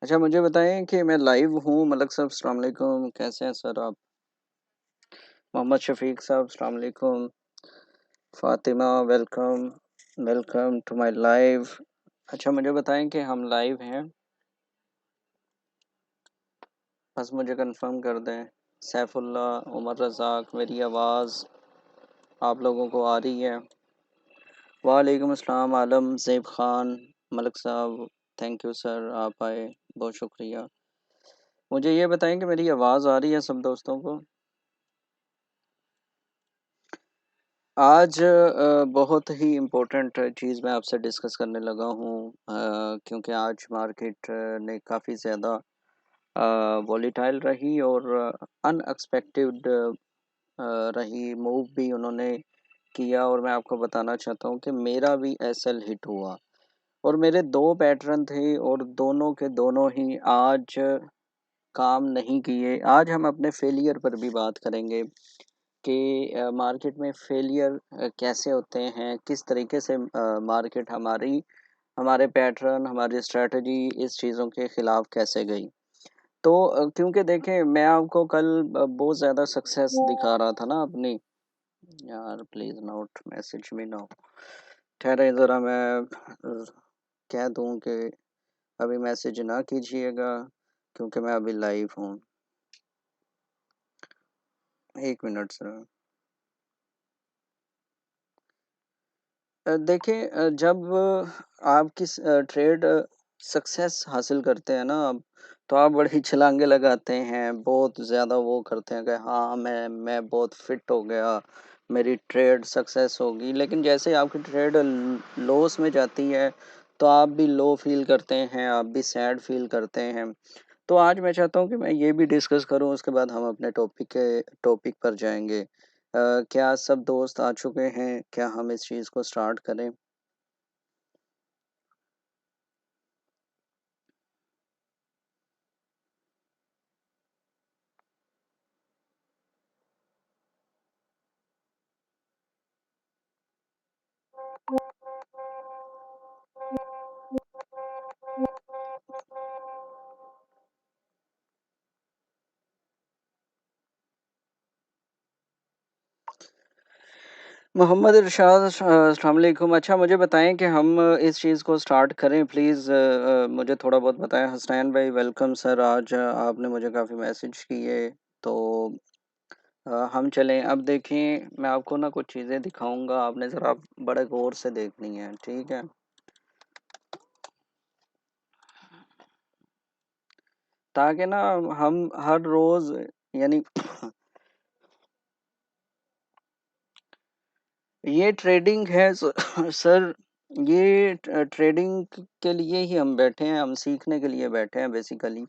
अच्छा मुझे बताएँ कि मैं लाइव हूँ, मलक साहब अस्सलाम वालेकुम, कैसे हैं सर आप? मोहम्मद शफ़ीक साहब अस्सलाम वालेकुम, Fatima welcome, welcome to my live. अच्छा मुझे बताएँ कि हम लाइव हैं? बस मुझे कन्फर्म कर दें। सैफुल्लाह, उमर रज़ाक, मेरी आवाज़ आप लोगों को आ रही है? वालेकुम अस्सलाम आलम, ज़ेब ख़ान, मलिक साहब, थैंक यू सर आप आए, बहुत शुक्रिया। मुझे ये बताएँ कि मेरी आवाज़ आ रही है सब दोस्तों को? आज बहुत ही इम्पोर्टेंट चीज़ मैं आपसे डिस्कस करने लगा हूँ क्योंकि आज मार्केट ने काफ़ी ज़्यादा वॉलेटाइल रही और अनएक्सपेक्टेड रही मूव भी उन्होंने किया और मैं आपको बताना चाहता हूँ कि मेरा भी एसएल हिट हुआ और मेरे 2 पैटर्न थे और दोनों के दोनों ही आज काम नहीं किए। आज हम अपने फेलियर पर भी बात करेंगे कि मार्केट में फेलियर कैसे होते हैं, किस तरीके से मार्केट हमारे पैटर्न, हमारी स्ट्रैटेजी इस चीज़ों के खिलाफ कैसे गई। तो क्योंकि देखें मैं आपको कल बहुत ज़्यादा सक्सेस दिखा रहा था ना अपनी। यार please note message me now. ठहरें ज़रा मैं कह दूँ कि अभी मैसेज ना कीजिएगा क्योंकि मैं अभी लाइव हूँ। 1 मिनट सर। देखिए जब आप किस ट्रेड सक्सेस हासिल करते हैं ना आप, तो आप बड़ी छलांगे लगाते हैं, बहुत ज़्यादा वो करते हैं कि हाँ, मैं बहुत फिट हो गया, मेरी ट्रेड सक्सेस होगी। लेकिन जैसे ही आपकी ट्रेड लॉस में जाती है, तो आप भी लो फ़ील करते हैं, आप भी सैड फ़ील करते हैं। तो आज मैं चाहता हूँ कि मैं ये भी डिस्कस करूँ, उसके बाद हम अपने टॉपिक पर जाएँगे। क्या सब दोस्त आ चुके हैं? क्या हम इस चीज़ को स्टार्ट करें? मोहम्मद इरशाद अस्सलाम वालेकुम। अच्छा मुझे बताएँ कि हम इस चीज़ को स्टार्ट करें प्लीज़ मुझे थोड़ा बहुत बताएँ। हसनैन भाई वेलकम सर आज आपने मुझे काफ़ी मैसेज किए तो हम चलें। अब देखें मैं आपको ना कुछ चीज़ें दिखाऊँगा, आपने ज़रा बड़े गौर से देखनी है, ठीक है? ताकि ना हम हर रोज़ यानी ये ट्रेडिंग है सर ये ट्रेडिंग के लिए ही हम बैठे हैं, हम सीखने के लिए बैठे हैं बेसिकली।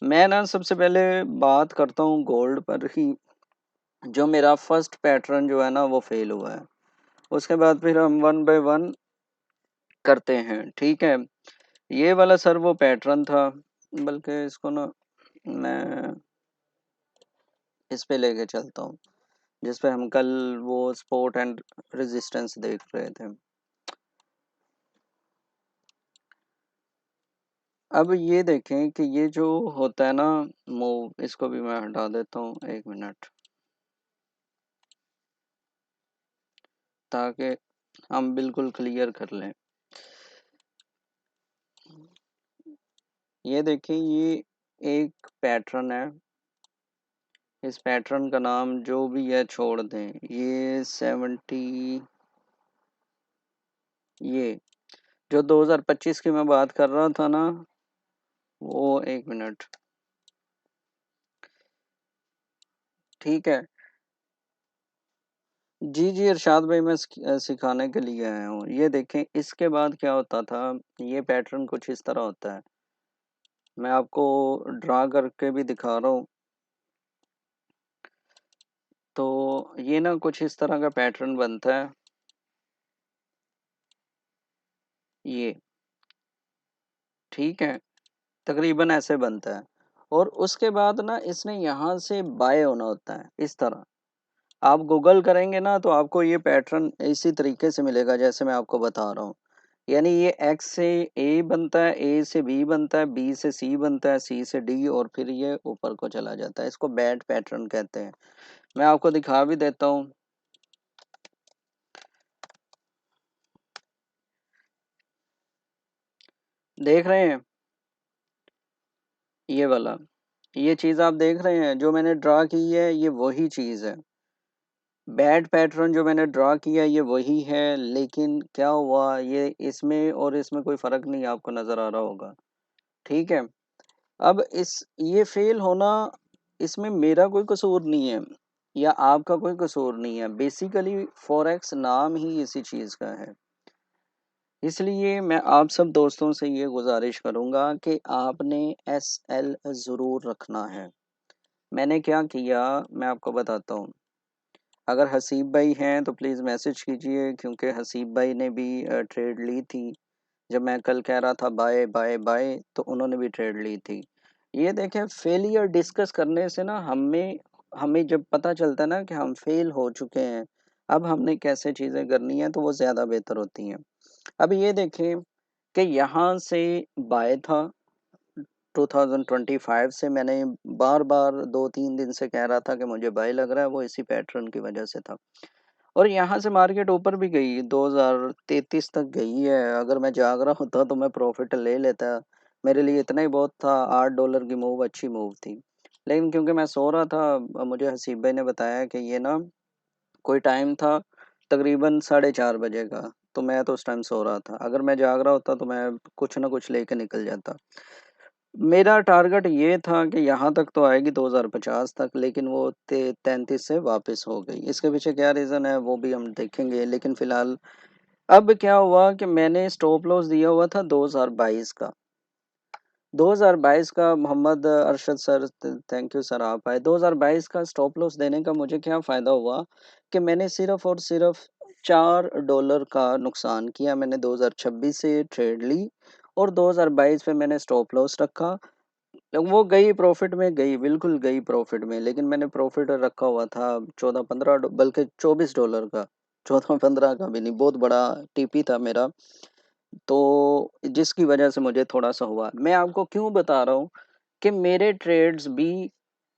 मैं ना सबसे पहले बात करता हूँ गोल्ड पर ही, जो मेरा फर्स्ट पैटर्न जो है ना वो फेल हुआ है। उसके बाद फिर हम वन बाय वन करते हैं, ठीक है? ये वाला सर वो पैटर्न था, बल्कि इसको ना मैं इस पे लेके चलता हूँ, जिस पे हम कल वो सपोर्ट एंड रेजिस्टेंस देख रहे थे। अब ये देखें कि ये जो होता है ना मूव, इसको भी मैं हटा देता हूँ 1 मिनट, ताकि हम बिल्कुल क्लियर कर लें। ये देखें ये एक पैटर्न है, इस पैटर्न का नाम जो भी है छोड़ दें। ये 70 ये जो 2025 की मैं बात कर रहा था ना, वो 1 मिनट, ठीक है? जी, जी, इरशाद भाई मैं सिखाने के लिए आया हूँ। ये देखें इसके बाद क्या होता था, ये पैटर्न कुछ इस तरह होता है। मैं आपको ड्रा करके भी दिखा रहा हूँ। तो ये ना कुछ इस तरह का पैटर्न बनता है, ये, ठीक है? तकरीबन ऐसे बनता है और उसके बाद ना इसने यहाँ से बाय होना होता है, इस तरह। आप गूगल करेंगे ना तो आपको ये पैटर्न इसी तरीके से मिलेगा जैसे मैं आपको बता रहा हूँ। यानी ये एक्स से ए बनता है, ए से बी बनता है, बी से सी बनता है, सी से डी और फिर ये ऊपर को चला जाता है। इसको बैट पैटर्न कहते हैं। मैं आपको दिखा भी देता हूँ। देख रहे हैं ये वाला, ये चीज़ आप देख रहे हैं जो मैंने ड्रा की है, ये वही चीज़ है। बैट पैटर्न जो मैंने ड्रा किया ये वही है, लेकिन क्या हुआ, ये इसमें और इसमें कोई फ़र्क नहीं आपको नज़र आ रहा होगा। ठीक है। अब इस ये फेल होना, इसमें मेरा कोई कसूर नहीं है या आपका कोई कसूर नहीं है। बेसिकली फॉरेक्स नाम ही इसी चीज़ का है। इसलिए मैं आप सब दोस्तों से ये गुजारिश करूँगा कि आपने एसएल ज़रूर रखना है। मैंने क्या किया, मैं आपको बताता हूँ। अगर हसीब भाई हैं तो प्लीज़ मैसेज कीजिए, क्योंकि हसीब भाई ने भी ट्रेड ली थी। जब मैं कल कह रहा था बाय बाय बाय, तो उन्होंने भी ट्रेड ली थी। ये देखें, फेलियर डिस्कस करने से ना हमें हमें जब पता चलता है ना कि हम फेल हो चुके हैं, अब हमने कैसे चीज़ें करनी है तो वो ज़्यादा बेहतर होती हैं। अब ये देखें कि यहाँ से बाय था 2025 से, मैंने बार-बार 2-3 दिन से कह रहा था कि मुझे बाय लग रहा है, वो इसी पैटर्न की वजह से था। और यहाँ से मार्केट ऊपर भी गई, 2033 तक गई है। अगर मैं जाग रहा होता तो मैं प्रॉफिट ले लेता। मेरे लिए इतना ही बहुत था, $8 की मूव अच्छी मूव थी। लेकिन क्योंकि मैं सो रहा था, मुझे हसीब भाई ने बताया कि ये ना कोई टाइम था तकरीबन 4:30 बजे का, तो मैं तो उस टाइम सो रहा था। अगर मैं जाग रहा होता तो मैं कुछ ना कुछ लेके निकल जाता। मेरा टारगेट ये था कि यहाँ तक तो आएगी 2050 तक, लेकिन वो 33 से वापस हो गई। इसके पीछे क्या रीज़न है वो भी हम देखेंगे, लेकिन फ़िलहाल अब क्या हुआ कि मैंने स्टॉप लॉस दिया हुआ था 2022 का। 2022 का Mohammad Arshad sir, thank you sir, आप आए। 2022 का स्टॉप लॉस देने का मुझे क्या फ़ायदा हुआ कि मैंने सिर्फ़ और सिर्फ़ $4 का नुकसान किया। मैंने 2026 से ट्रेड ली और 2022 में मैंने स्टॉप लॉस रखा। वो गई प्रॉफिट में, गई बिल्कुल गई प्रॉफिट में, लेकिन मैंने प्रॉफिट रखा हुआ था 14-15 बल्कि $24 का। 14-15 का भी नहीं, बहुत बड़ा टीपी था मेरा, तो जिसकी वजह से मुझे थोड़ा सा हुआ। मैं आपको क्यों बता रहा हूँ कि मेरे ट्रेड्स भी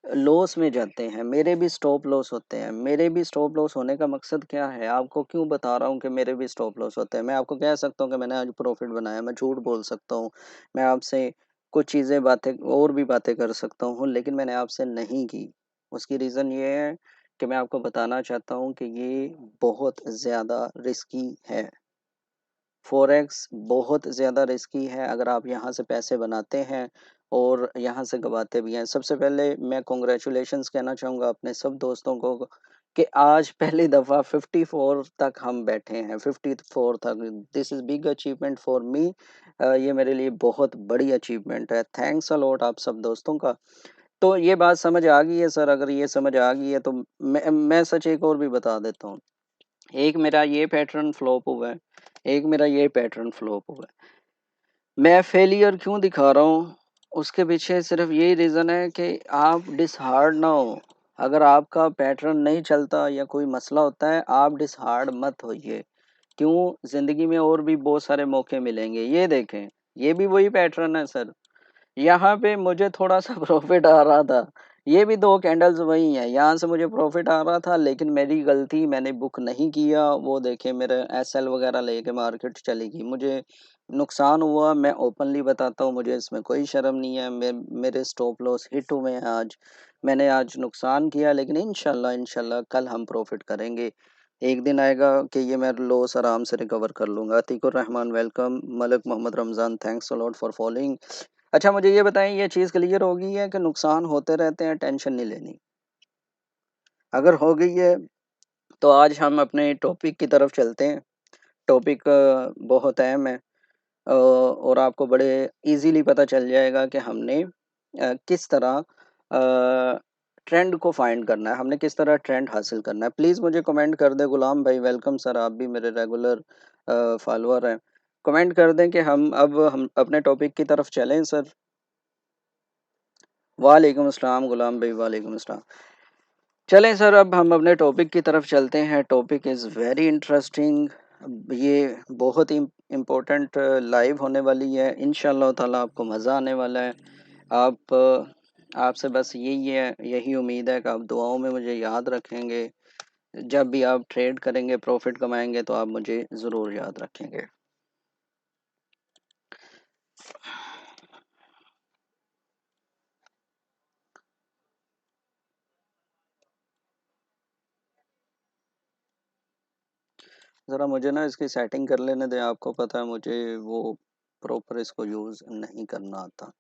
लॉस में जाते हैं, मेरे भी स्टॉप लॉस होते हैं। मेरे भी स्टॉप लॉस होने का मकसद क्या है, आपको क्यों बता रहा हूँ कि मेरे भी स्टॉप लॉस होते हैं। मैं आपको कह सकता हूँ कि मैंने आज प्रॉफिट बनाया, मैं झूठ बोल सकता हूँ, मैं आपसे कुछ चीज़ें बातें और भी बातें कर सकता हूँ, लेकिन मैंने आपसे नहीं की। उसकी रीज़न ये है कि मैं आपको बताना चाहता हूँ कि ये बहुत ज़्यादा रिस्की है। फ़ॉरेक्स बहुत ज़्यादा रिस्की है। अगर आप यहाँ से पैसे बनाते हैं और यहाँ से गँवाते भी हैं। सबसे पहले मैं कांग्रेचुलेशंस कहना चाहूँगा अपने सब दोस्तों को कि आज पहली दफ़ा 54 तक हम बैठे हैं, 54 तक। This is big achievement for me. ये मेरे लिए बहुत बड़ी अचीवमेंट है। थैंक्स अ लॉट आप सब दोस्तों का। तो ये बात समझ आ गई है सर, अगर ये समझ आ गई है तो मैं सच एक और भी बता देता हूँ। एक मेरा ये पैटर्न फ्लॉप हुआ है, एक मेरा ये पैटर्न फ्लॉप हुआ है। मैं फेलियर क्यों दिखा रहा हूँ, उसके पीछे सिर्फ़ यही रीज़न है कि आप डिसहार्ड ना हो। अगर आपका पैटर्न नहीं चलता या कोई मसला होता है, आप डिसहार्ड मत होइए। क्यों? ज़िंदगी में और भी बहुत सारे मौके मिलेंगे। ये देखें, ये भी वही पैटर्न है सर। यहाँ पे मुझे थोड़ा-सा प्रॉफ़िट आ रहा था। ये भी 2 कैंडल्स वही हैं, यहाँ से मुझे प्रॉफ़िट आ रहा था, लेकिन मेरी गलती, मैंने बुक नहीं किया। वो देखिए मेरे एसएल वग़ैरह लेके मार्केट चली गई। मुझे नुकसान हुआ, मैं ओपनली बताता हूँ, मुझे इसमें कोई शर्म नहीं है। मेरे स्टॉप लॉस हिट हुए हैं आज। मैंने आज नुकसान किया, लेकिन इंशाल्लाह इंशाल्लाह कल हम प्रॉफ़िट करेंगे। एक दिन आएगा कि ये मैं लॉस आराम से रिकवर कर लूँगा। Atiqur Rahman welcome, Malik Mohammad Ramzan thanks a lot for following. अच्छा, मुझे ये बताएँ, ये चीज़ क्लियर हो गई है कि नुकसान होते रहते हैं, टेंशन नहीं लेनी? अगर हो गई है तो आज हम अपने टॉपिक की तरफ चलते हैं। टॉपिक बहुत अहम है, और आपको बड़े ईज़िली पता चल जाएगा कि हमने किस तरह ट्रेंड को फाइंड करना है, हमने किस तरह ट्रेंड हासिल करना है। प्लीज़ मुझे कमेंट कर दें। गुलाम भाई वेलकम सर, आप भी मेरे रेगुलर फॉलोअर हैं। कमेंट कर दें कि हम अपने टॉपिक की तरफ चलें सर। वालेकुम अस्सलाम गुलाम भाई, वालेकुम अस्सलाम। चलें सर, अब हम अपने टॉपिक की तरफ चलते हैं। Topic is very interesting. ये बहुत ही इम्पोर्टेंट लाइव होने वाली है, इंशाअल्लाह ताला आपको मज़ा आने वाला है। आप आपसे बस यही उम्मीद है कि आप दुआओं में मुझे याद रखेंगे। जब भी आप ट्रेड करेंगे, प्रॉफ़िट कमाएँगे तो आप मुझे ज़रूर याद रखेंगे। ज़रा मुझे ना इसकी सेटिंग कर लेने दें, आपको पता है मुझे वो प्रॉपर इसको यूज़ नहीं करना आता।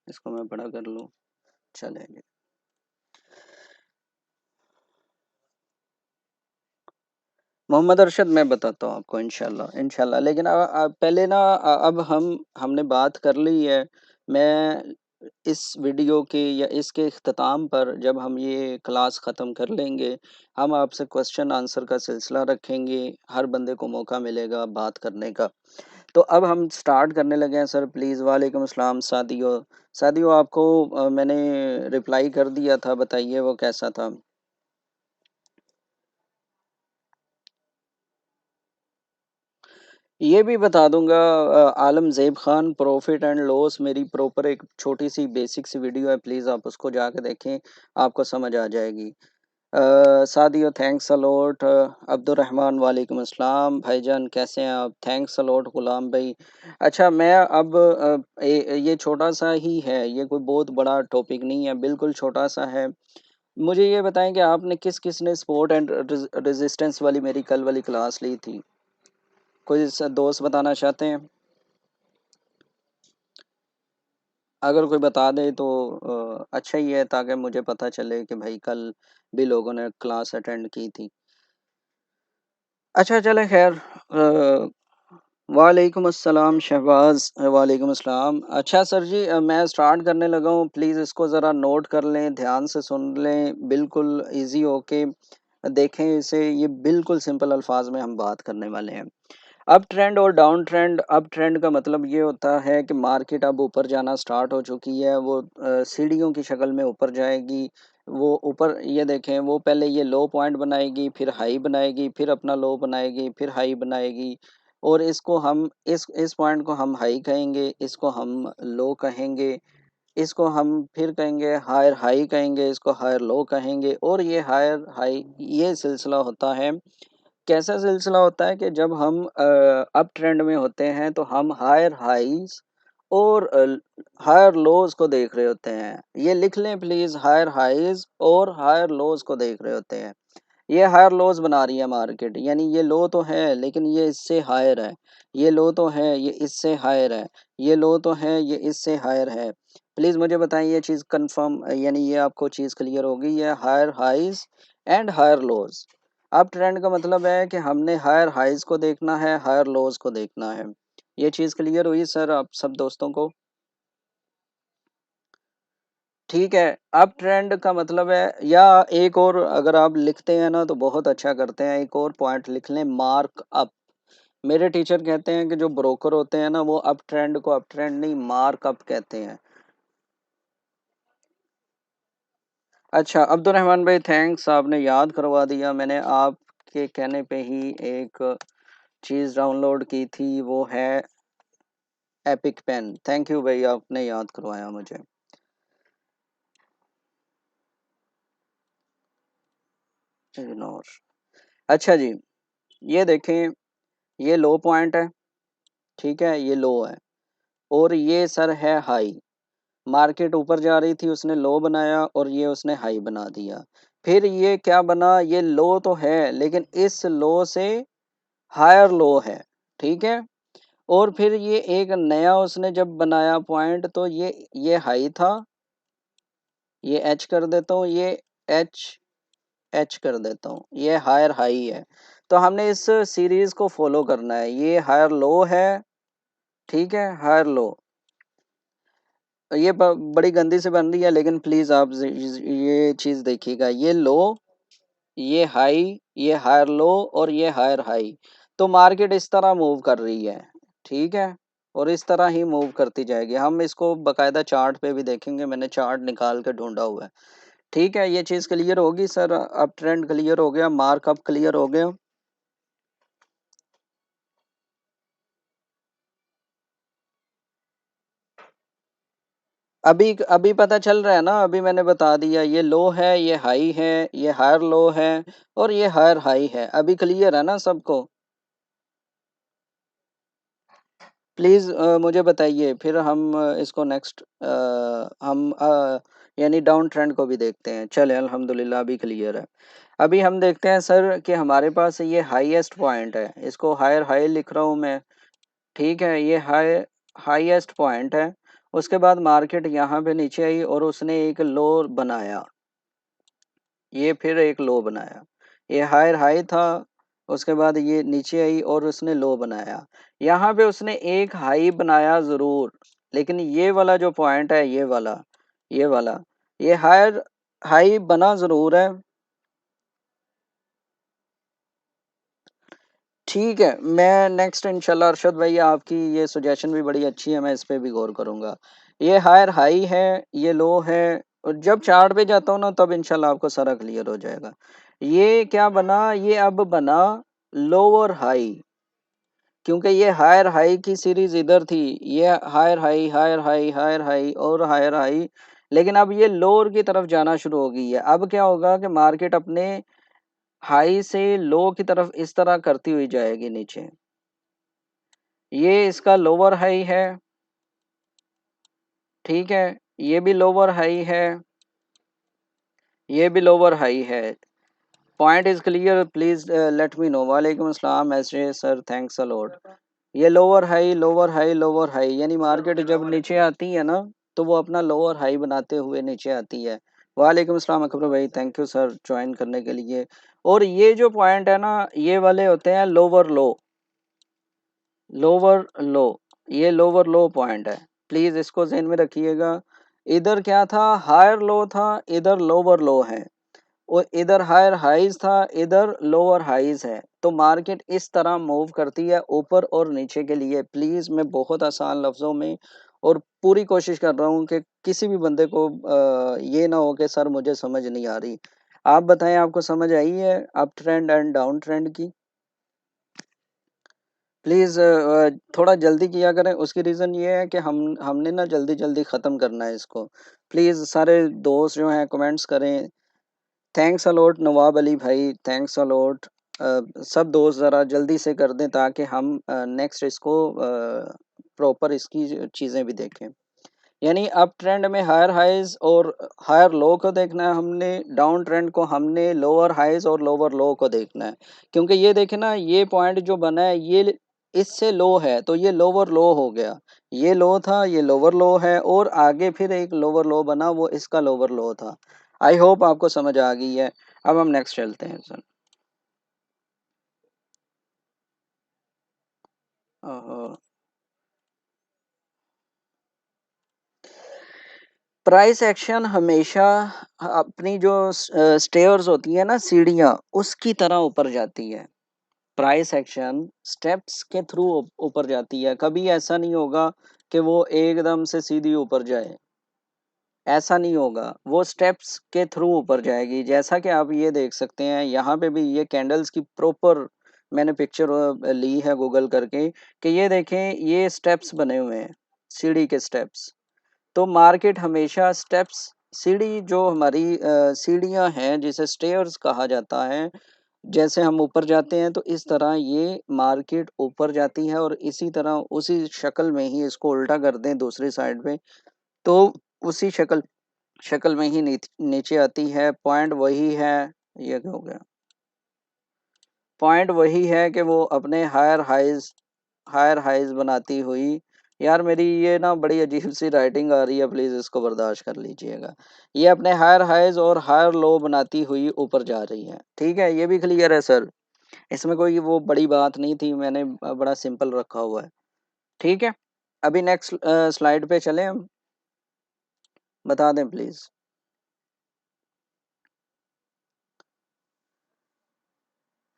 इसको मैं बड़ा कर लूँ? चलेगा। मोहम्मद अरशद मैं बताता हूँ आपको इंशाल्लाह इंशाल्लाह, लेकिन पहले ना अब हमने बात कर ली है। मैं इस वीडियो के या इसके इख्तिताम पर जब हम ये क्लास ख़त्म कर लेंगे, हम आपसे क्वेश्चन आंसर का सिलसिला रखेंगे। हर बंदे को मौका मिलेगा बात करने का। तो अब हम स्टार्ट करने लगे हैं सर, प्लीज़। वालेकुम अस्सलाम सादियो। सादियो, आपको मैंने रिप्लाई कर दिया था, बताइए वो कैसा था? ये भी बता दूँगा, आलमज़ेब ख़ान, प्रॉफ़िट एंड लॉस मेरी प्रॉपर एक छोटी-सी बेसिक सी वीडियो है, प्लीज़ आप उसको जाके देखें, आपको समझ आ जाएगी। Sadio thanks a lot. Abdurrahman वालेकुम अस्सलाम, भाईजान कैसे हैं आप? थैंक्स अ लॉट गुलाम भाई। अच्छा, मैं अब ये छोटा-सा ही है, ये कोई बहुत बड़ा टॉपिक नहीं है, बिल्कुल छोटा-सा है। मुझे ये बताएँ कि आपने किस-किस ने सपोर्ट एंड रेज़िस्टेंस वाली मेरी कल वाली क्लास ली थी? कोई दोस्त बताना चाहते हैं? अगर कोई बता दे तो अच्छा ही है, ताकि मुझे पता चले कि भाई कल भी लोगों ने क्लास अटेंड की थी। अच्छा चलें, ख़ैर। वालेकुम अस्सलाम शहबाज़, वालेकुम अस्सलाम। अच्छा सर जी, मैं स्टार्ट करने लगा हूँ, प्लीज़ इसको ज़रा नोट कर लें, ध्यान से सुन लें, बिल्कुल ईज़ी होके देखें इसे। ये बिल्कुल सिंपल अल्फाज में हम बात करने वाले हैं। अप ट्रेंड और डाउन ट्रेंड। अप ट्रेंड का मतलब ये होता है कि मार्केट अब ऊपर जाना स्टार्ट हो चुकी है, वो सीढ़ियों की शक्ल में ऊपर जाएगी। वो ऊपर, ये देखें, वो पहले ये लो पॉइंट बनाएगी, फिर हाई बनाएगी, फिर अपना लो बनाएगी, फिर हाई बनाएगी। और इसको हम इस पॉइंट को हम हाई कहेंगे, इसको हम लो कहेंगे, इसको हम फिर कहेंगे हायर हाई कहेंगे, इसको हायर लो कहेंगे, और ये हायर हाई, ये सिलसिला होता है। कैसा सिलसिला होता है कि जब हम अप ट्रेंड में होते हैं तो हम हायर हाइज और हायर लोज को देख रहे होते हैं। ये लिख लें प्लीज, हायर हाइज और हायर लोज को देख रहे होते हैं। ये हायर लोज बना रही है मार्केट, यानी ये लो तो है लेकिन ये इससे हायर है। ये लो तो है, ये इससे हायर है। ये लो तो है, ये इससे हायर है। प्लीज मुझे बताएं, ये चीज कंफर्म, यानी ये आपको चीज क्लियर हो गई है? Higher highs and higher lows. Up trend का मतलब है कि हमने हायर हाइज को देखना है, हायर लोज को देखना है। ये चीज क्लियर हुई सर आप सब दोस्तों को? ठीक है। अप ट्रेंड का मतलब है, या एक और अगर आप लिखते हैं ना तो बहुत अच्छा करते हैं, एक और पॉइंट लिख लें, मार्क अप। मेरे टीचर कहते हैं कि जो ब्रोकर होते हैं ना, वो अप ट्रेंड को अप ट्रेंड नहीं, मार्क अप कहते हैं। अच्छा अब्दुल रहमान भाई, थैंक्स, आपने याद करवा दिया। मैंने आपके कहने पे ही एक चीज़ डाउनलोड की थी, वो है एपिक पेन। थैंक यू भाई, आपने याद करवाया मुझे। इग्नोर। अच्छा जी, ये देखें, ये लो पॉइंट है, ठीक है, ये लो है, और ये सर है हाई। मार्केट ऊपर जा रही थी, उसने लो बनाया और ये उसने हाई बना दिया। फिर ये क्या बना, ये लो तो है लेकिन इस लो से हायर लो है, ठीक है। और फिर ये एक नया उसने जब बनाया पॉइंट, तो ये हाई था, ये एच कर देता हूँ, ये एच एच कर देता हूँ, ये हायर हाई है। तो हमने इस सीरीज को फॉलो करना है। ये हायर लो है, ठीक है, हायर लो। ये बड़ी गंदी से बन रही है, लेकिन प्लीज आप ये चीज देखिएगा, ये लो, ये हाई, ये हायर लो, और ये हायर हाई। तो मार्केट इस तरह मूव कर रही है, ठीक है, और इस तरह ही मूव करती जाएगी। हम इसको बकायदा चार्ट पे भी देखेंगे, मैंने चार्ट निकाल के ढूंढा हुआ है। ठीक है, ये चीज़ क्लियर होगी सर, अब ट्रेंड क्लियर हो गया, मार्कअप क्लियर हो गया। अभी अभी पता चल रहा है ना, अभी मैंने बता दिया, ये लो है, ये हाई है, ये हायर लो है और ये हायर हाई है। अभी क्लियर है ना सबको? प्लीज़ मुझे बताइए, फिर हम इसको नेक्स्ट हम यानी डाउन ट्रेंड को भी देखते हैं। चलें, अल्हम्दुलिल्लाह अभी क्लियर है। अभी हम देखते हैं सर कि हमारे पास ये हाईएस्ट पॉइंट है, इसको हायर हाई लिख रहा हूँ मैं। ठीक है, ये हाईएस्ट पॉइंट है। उसके बाद मार्केट यहाँ पे नीचे आई और उसने एक लो बनाया, ये फिर एक लो बनाया। ये हायर हाई था, उसके बाद ये नीचे आई और उसने लो बनाया। यहाँ पे उसने एक हाई बनाया ज़रूर, लेकिन ये वाला जो पॉइंट है, ये वाला ये हायर हाई बना ज़रूर है। ठीक है, मैं नेक्स्ट इंशाल्लाह अरशद भाई, आपकी ये सजेशन भी बड़ी अच्छी है, मैं इस पे भी गौर करूँगा। ये हायर हाई है, ये लो है, और जब चार्ट पे जाता हूँ ना तब इंशाल्लाह आपको सारा क्लियर हो जाएगा। ये क्या बना, ये अब बना लोअर हाई, क्योंकि ये हायर हाई की सीरीज इधर थी, ये higher high, higher high, higher high और हायर हाई, लेकिन अब ये लोअर की तरफ जाना शुरू हो गई है। अब क्या होगा कि मार्केट अपने हाई से लो की तरफ इस तरह करती हुई जाएगी नीचे। ये इसका लोअर हाई है, ठीक है, ये भी लोअर हाई है, ये भी लोअर हाई है। Point is clear, please let me know. वालेकुम अस्सलाम SJ sir, thanks a lot. ये lower high, lower high, lower high, यानी मार्केट जब नीचे आती है ना तो वो अपना लोअर हाई बनाते हुए नीचे आती है। वालेकुम अस्सलाम अकबर भाई, थैंक यू सर ज्वाइन करने के लिए। और ये जो पॉइंट है ना, ये वाले होते हैं लोअर लो, लोअर लो, ये लोअर लो पॉइंट है, प्लीज इसको ध्यान में रखिएगा। इधर क्या था, हायर लो था, इधर लोअर लो है, और इधर हायर हाइज था, इधर लोअर हाइज है। तो मार्केट इस तरह मूव करती है ऊपर और नीचे के लिए। प्लीज मैं बहुत आसान लफ्जों में और पूरी कोशिश कर रहा हूँ कि किसी भी बंदे को ये ना हो कि सर मुझे समझ नहीं आ रही। आप बताएं, आपको समझ आई है up trend and down trend की? प्लीज़ थोड़ा जल्दी किया करें, उसकी रीज़न ये है कि हमने ना जल्दी-जल्दी ख़त्म करना है इसको। प्लीज़ सारे दोस्त जो हैं कमेंट्स करें। Thanks a lot Nawab Ali भाई, थैंक्स अ लॉट। सब दोस्त ज़रा जल्दी से कर दें ताकि हम नेक्स्ट इसको प्रॉपर इसकी चीज़ें भी देखें। यानी अप ट्रेंड में हायर हाइज और हायर लो को देखना है हमने, डाउन ट्रेंड को हमने लोअर हाइज और लोअर लो को देखना है। क्योंकि ये देखें ना, ये पॉइंट जो बना है ये इससे लो है, तो ये लोअर लो हो गया। ये लो था, ये लोअर लो है, और आगे फिर एक लोअर लो बना, वो इसका लोअर लो था। आई होप आपको समझ आ गई है। अब हम नेक्स्ट चलते हैं सर। प्राइस एक्शन हमेशा अपनी जो स्टेयर्स होती है ना, सीढ़ियाँ, उसकी तरह ऊपर जाती है। प्राइस एक्शन स्टेप्स के थ्रू ऊपर जाती है, कभी ऐसा नहीं होगा कि वो एकदम से सीधी ऊपर जाए, ऐसा नहीं होगा, वो स्टेप्स के थ्रू ऊपर जाएगी। जैसा कि आप ये देख सकते हैं, यहाँ पे भी ये कैंडल्स की प्रॉपर मैंने पिक्चर ली है गूगल करके, कि ये देखें, ये स्टेप्स बने हुए हैं, सीढ़ी के स्टेप्स। तो मार्केट हमेशा स्टेप्स, सीढ़ी जो हमारी सीढ़ियाँ हैं जिसे स्टेयर्स कहा जाता है, जैसे हम ऊपर जाते हैं तो इस तरह ये मार्केट ऊपर जाती है, और इसी तरह उसी शक्ल में ही इसको उल्टा कर दें दूसरी साइड पे तो उसी शक्ल शक्ल में ही नीचे आती है। पॉइंट वही है, ये क्या हो गया, पॉइंट वही है कि वो अपने हायर हाइज बनाती हुई। यार मेरी ये ना बड़ी अजीब सी राइटिंग आ रही है, प्लीज इसको बर्दाश्त कर लीजिएगा। ये अपने हायर हाइज और हायर लो बनाती हुई ऊपर जा रही है, ठीक है, ये भी क्लियर है सर। इसमें कोई वो बड़ी बात नहीं थी, मैंने बड़ा सिंपल रखा हुआ है। ठीक है, अभी नेक्स्ट स्लाइड पे चलें हम, बता दें प्लीज।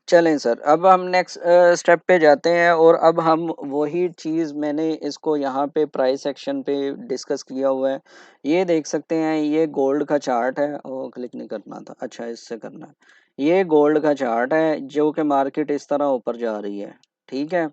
चलें सर, अब हम नेक्स्ट स्टेप पे जाते हैं और अब हम वही चीज़ मैंने इसको यहाँ पे प्राइस सेक्शन पे डिस्कस किया हुआ है। ये देख सकते हैं, ये गोल्ड का चार्ट है। ओह! क्लिक नहीं करना था, अच्छा इससे करना है। ये गोल्ड का चार्ट है जो कि मार्केट इस तरह ऊपर जा रही है, ठीक है?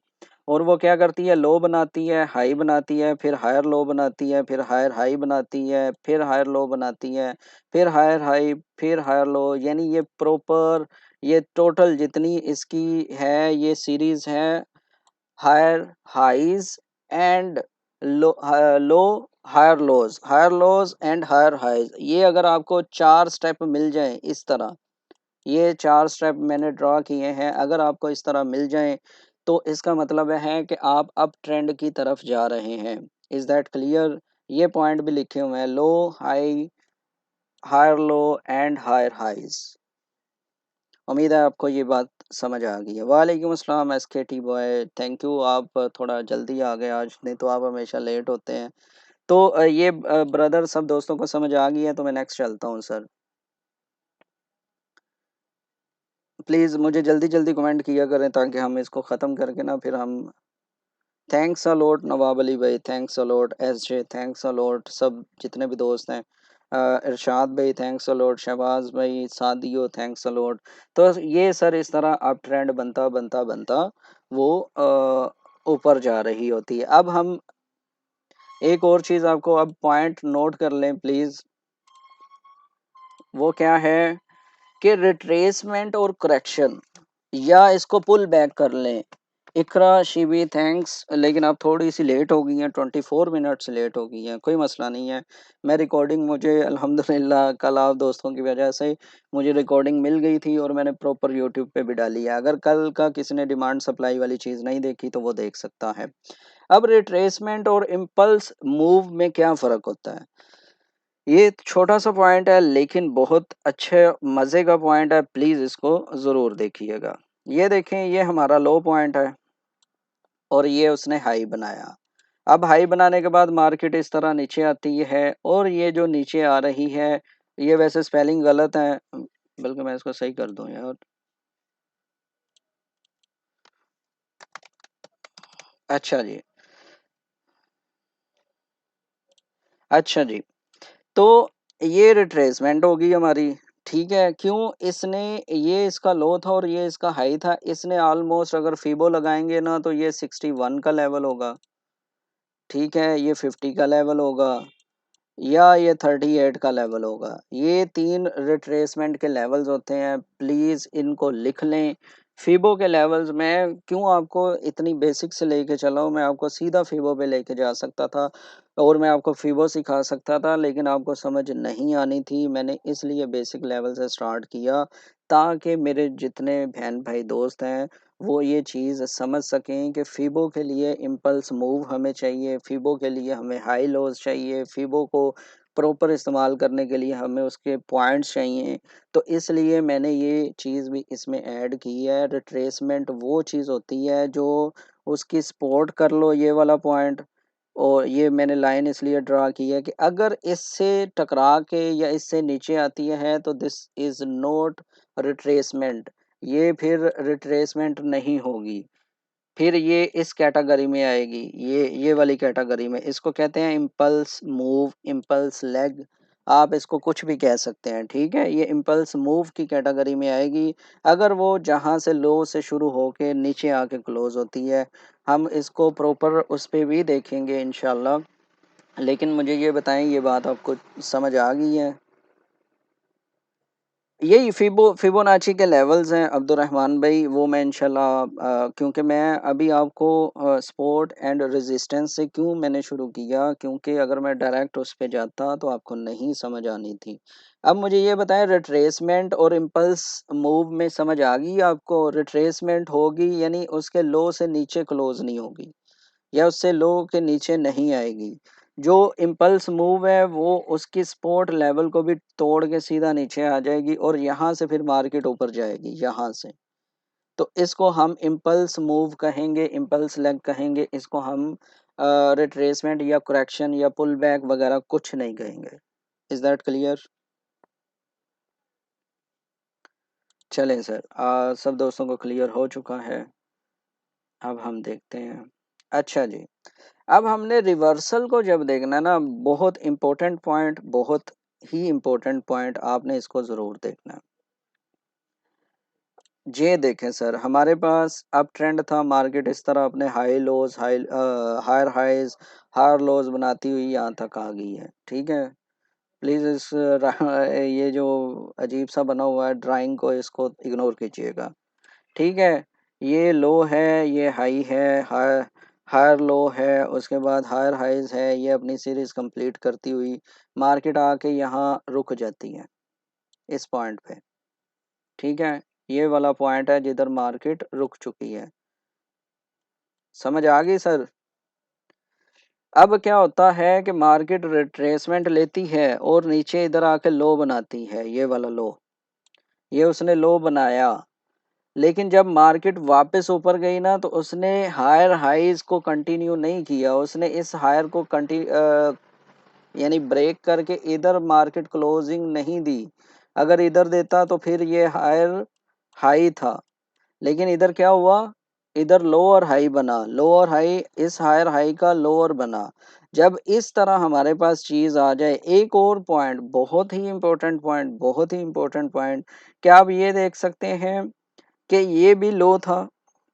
और वो क्या करती है, लो बनाती है, हाई बनाती है, फिर हायर लो बनाती है, फिर हायर हाई बनाती है, फिर हायर लो बनाती है, फिर हायर हाई, फिर हायर लो, यानी ये प्रॉपर ये टोटल जितनी इसकी है ये सीरीज है higher highs and low higher lows and higher highs. ये अगर आपको 4 स्टेप मिल जाएं इस तरह, ये 4 स्टेप मैंने ड्रा किए हैं, अगर आपको इस तरह मिल जाएं तो इसका मतलब है कि आप अप ट्रेंड की तरफ जा रहे हैं। Is that clear? ये पॉइंट भी लिखे हुए हैं, low high higher low and higher highs. उम्मीद है आपको ये बात समझ आ गई है। वालेकुम अस्सलाम एसकेटी बॉय, थैंक यू, आप थोड़ा जल्दी आ गए आज, नहीं तो आप हमेशा लेट होते हैं। तो ये ब्रदर सब दोस्तों को समझ आ गई है, तो मैं नेक्स्ट चलता हूँ सर। प्लीज़ मुझे जल्दी जल्दी कमेंट किया करें ताकि हम इसको ख़त्म करके ना फिर हम। Thanks a lot Nawab Ali भाई, thanks a lot SJ, thanks a lot सब जितने भी दोस्त हैं। इरशाद भाई थैंक्स अ लॉट, शहबाज भाई, सादियो थैंक्स अ लॉट। तो ये सर इस तरह अब ट्रेंड बनता बनता बनता वो ऊपर जा रही होती है। अब हम एक और चीज़ आपको अब पॉइंट नोट कर लें प्लीज़, वो क्या है कि रिट्रेसमेंट और करेक्शन, या इसको पुल बैक कर लें। इकरा शिबी थैंक्स, लेकिन आप थोड़ी सी लेट हो गई हैं, 24 मिनट्स लेट हो गई हैं, कोई मसला नहीं है। मैं रिकॉर्डिंग मुझे अल्हम्दुलिल्लाह कल आप दोस्तों की वजह से मुझे रिकॉर्डिंग मिल गई थी और मैंने प्रॉपर यूट्यूब पे भी डाली है। अगर कल का किसी ने डिमांड सप्लाई वाली चीज़ नहीं देखी तो वो देख सकता है। अब रिट्रेसमेंट और इम्पल्स मूव में क्या फ़र्क होता है? ये छोटा सा पॉइंट है लेकिन बहुत अच्छे मज़े का पॉइंट है, प्लीज़ इसको ज़रूर देखिएगा। ये देखें, ये हमारा लो पॉइंट है और ये उसने हाई बनाया। अब हाई बनाने के बाद मार्केट इस तरह नीचे आती है और ये जो नीचे आ रही है, ये वैसे स्पेलिंग गलत है, बल्कि मैं इसको सही कर दूं यार। अच्छा जी, अच्छा जी। तो ये रिट्रेसमेंट होगी हमारी, ठीक है? क्यों? इसने, ये इसका लो था और ये इसका हाई था, इसने ऑलमोस्ट अगर फिबो लगाएंगे ना तो ये 61 का लेवल होगा, ठीक है? ये 50 का लेवल होगा या ये 38 का लेवल होगा। ये 3 रिट्रेसमेंट के लेवल्स होते हैं, प्लीज़ इनको लिख लें। फिबो के लेवल्स मैं क्यों आपको इतनी बेसिक से लेके चला हूँ, मैं आपको सीधा फिबो पे लेके जा सकता था और मैं आपको फिबो सिखा सकता था, लेकिन आपको समझ नहीं आनी थी। मैंने इसलिए बेसिक लेवल से स्टार्ट किया ताकि मेरे जितने बहन-भाई दोस्त हैं, वो ये चीज़ समझ सकें कि फ़िबो के लिए इम्पल्स मूव हमें चाहिए, फ़िबो के लिए हमें हाई लोज़ चाहिए, फ़िबो को प्रॉपर इस्तेमाल करने के लिए हमें उसके पॉइंट्स चाहिए। तो इसलिए मैंने ये चीज़ भी इसमें ऐड की है। रिट्रेसमेंट वो चीज़ होती है जो उसकी सपोर्ट कर लो, ये वाला पॉइंट, और ये मैंने लाइन इसलिए ड्रा की है कि अगर इससे टकरा के या इससे नीचे आती है तो दिस इज़ नॉट रिट्रेसमेंट, ये फिर रिट्रेसमेंट नहीं होगी, फिर ये इस कैटेगरी में आएगी, ये वाली कैटेगरी में। इसको कहते हैं इम्पल्स मूव, इम्पल्स लेग, आप इसको कुछ भी कह सकते हैं, ठीक है? ये इम्पल्स मूव की कैटेगरी में आएगी अगर वो जहाँ से लो से शुरू होके नीचे आके क्लोज होती है। हम इसको प्रॉपर उस पे भी देखेंगे इंशाल्लाह, लेकिन मुझे ये बताएं, ये बात आपको समझ आ गई है? यही फिबोनाची के लेवल्स हैं अब्दुर्रहमान भाई, वो मैं इंशाल्लाह क्योंकि मैं अभी आपको सपोर्ट एंड रेजिस्टेंस से क्यों मैंने शुरू किया, क्योंकि अगर मैं डायरेक्ट उस पे जाता तो आपको नहीं समझ आनी थी। अब मुझे ये बताएं, रिट्रेसमेंट और इम्पल्स मूव में समझ आ गई आपको? रिट्रेसमेंट होगी यानी उसके लो से नीचे क्लोज नहीं होगी या उससे लो के नीचे नहीं आएगी। जो इम्पल्स मूव है वो उसकी सपोर्ट लेवल को भी तोड़ के सीधा नीचे आ जाएगी और यहाँ से फिर मार्केट ऊपर जाएगी यहाँ से। तो इसको हम इम्पल्स मूव कहेंगे, इम्पल्स लेग कहेंगे, इसको हम रिट्रेसमेंट या करेक्शन या पुल बैक वगैरह कुछ नहीं कहेंगे। Is that clear? चलें सर, सब दोस्तों को क्लियर हो चुका है। अब हम देखते हैं। अच्छा जी, अब हमने रिवर्सल को जब देखना है ना, बहुत इम्पोर्टेंट पॉइंट, बहुत ही इम्पोर्टेंट पॉइंट, आपने इसको ज़रूर देखना है। ये देखें सर, हमारे पास अब ट्रेंड था, मार्केट इस तरह अपने हाई लोज, हायर हाइज, हायर लोज बनाती हुई यहाँ तक आ गई है। ठीक है, प्लीज़ इस ये जो अजीब सा बना हुआ है ड्राइंग को, इसको इग्नोर कीजिएगा। ठीक है, ये लो है, ये हाई है, हायर हायर लो है, उसके बाद हायर हाइज है, ये अपनी सीरीज कंप्लीट करती हुई मार्केट आके यहाँ रुक जाती है इस पॉइंट पे। ठीक है, ये वाला पॉइंट है जिधर मार्केट रुक चुकी है। समझ आ गई सर? अब क्या होता है कि मार्केट रिट्रेसमेंट लेती है और नीचे इधर आके लो बनाती है, ये वाला लो, ये उसने लो बनाया। लेकिन जब मार्केट वापस ऊपर गई ना, तो उसने हायर हाइज को कंटिन्यू नहीं किया, उसने इस हायर को यानी ब्रेक करके इधर मार्केट क्लोजिंग नहीं दी। अगर इधर देता तो फिर ये हायर हाई था, लेकिन इधर क्या हुआ, इधर लो और हाई बना, लो और हाई, इस हायर हाई का लोअर बना। जब इस तरह हमारे पास चीज आ जाए, एक और पॉइंट, बहुत ही इंपॉर्टेंट पॉइंट, बहुत ही इंपॉर्टेंट पॉइंट, क्या आप ये देख सकते हैं कि ये भी लो था।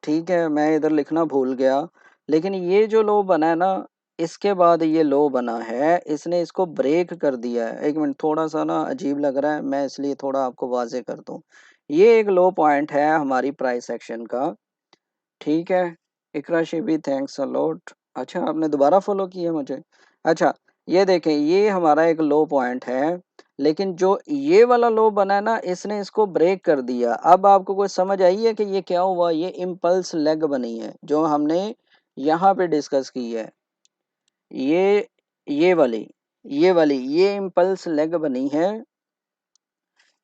ठीक है, मैं इधर लिखना भूल गया, लेकिन ये जो लो बना है ना, इसके बाद ये लो बना है, इसने इसको ब्रेक कर दिया है। एक मिनट, थोड़ा सा ना अजीब लग रहा है, मैं इसलिए थोड़ा आपको वाजे कर दूं। ये एक लो पॉइंट है हमारी प्राइस एक्शन का। ठीक है, इकरा शिबी, थैंक्स अ लॉट। अच्छा, आपने दोबारा फॉलो किया मुझे। अच्छा, ये देखें, ये हमारा एक लो पॉइंट है, लेकिन जो ये वाला लो बना है ना, इसने इसको ब्रेक कर दिया। अब आपको कोई समझ आई है कि ये क्या हुआ? ये इम्पल्स लेग बनी है जो हमने यहाँ पे डिस्कस की है। ये ये वाली ये इम्पल्स लेग बनी है।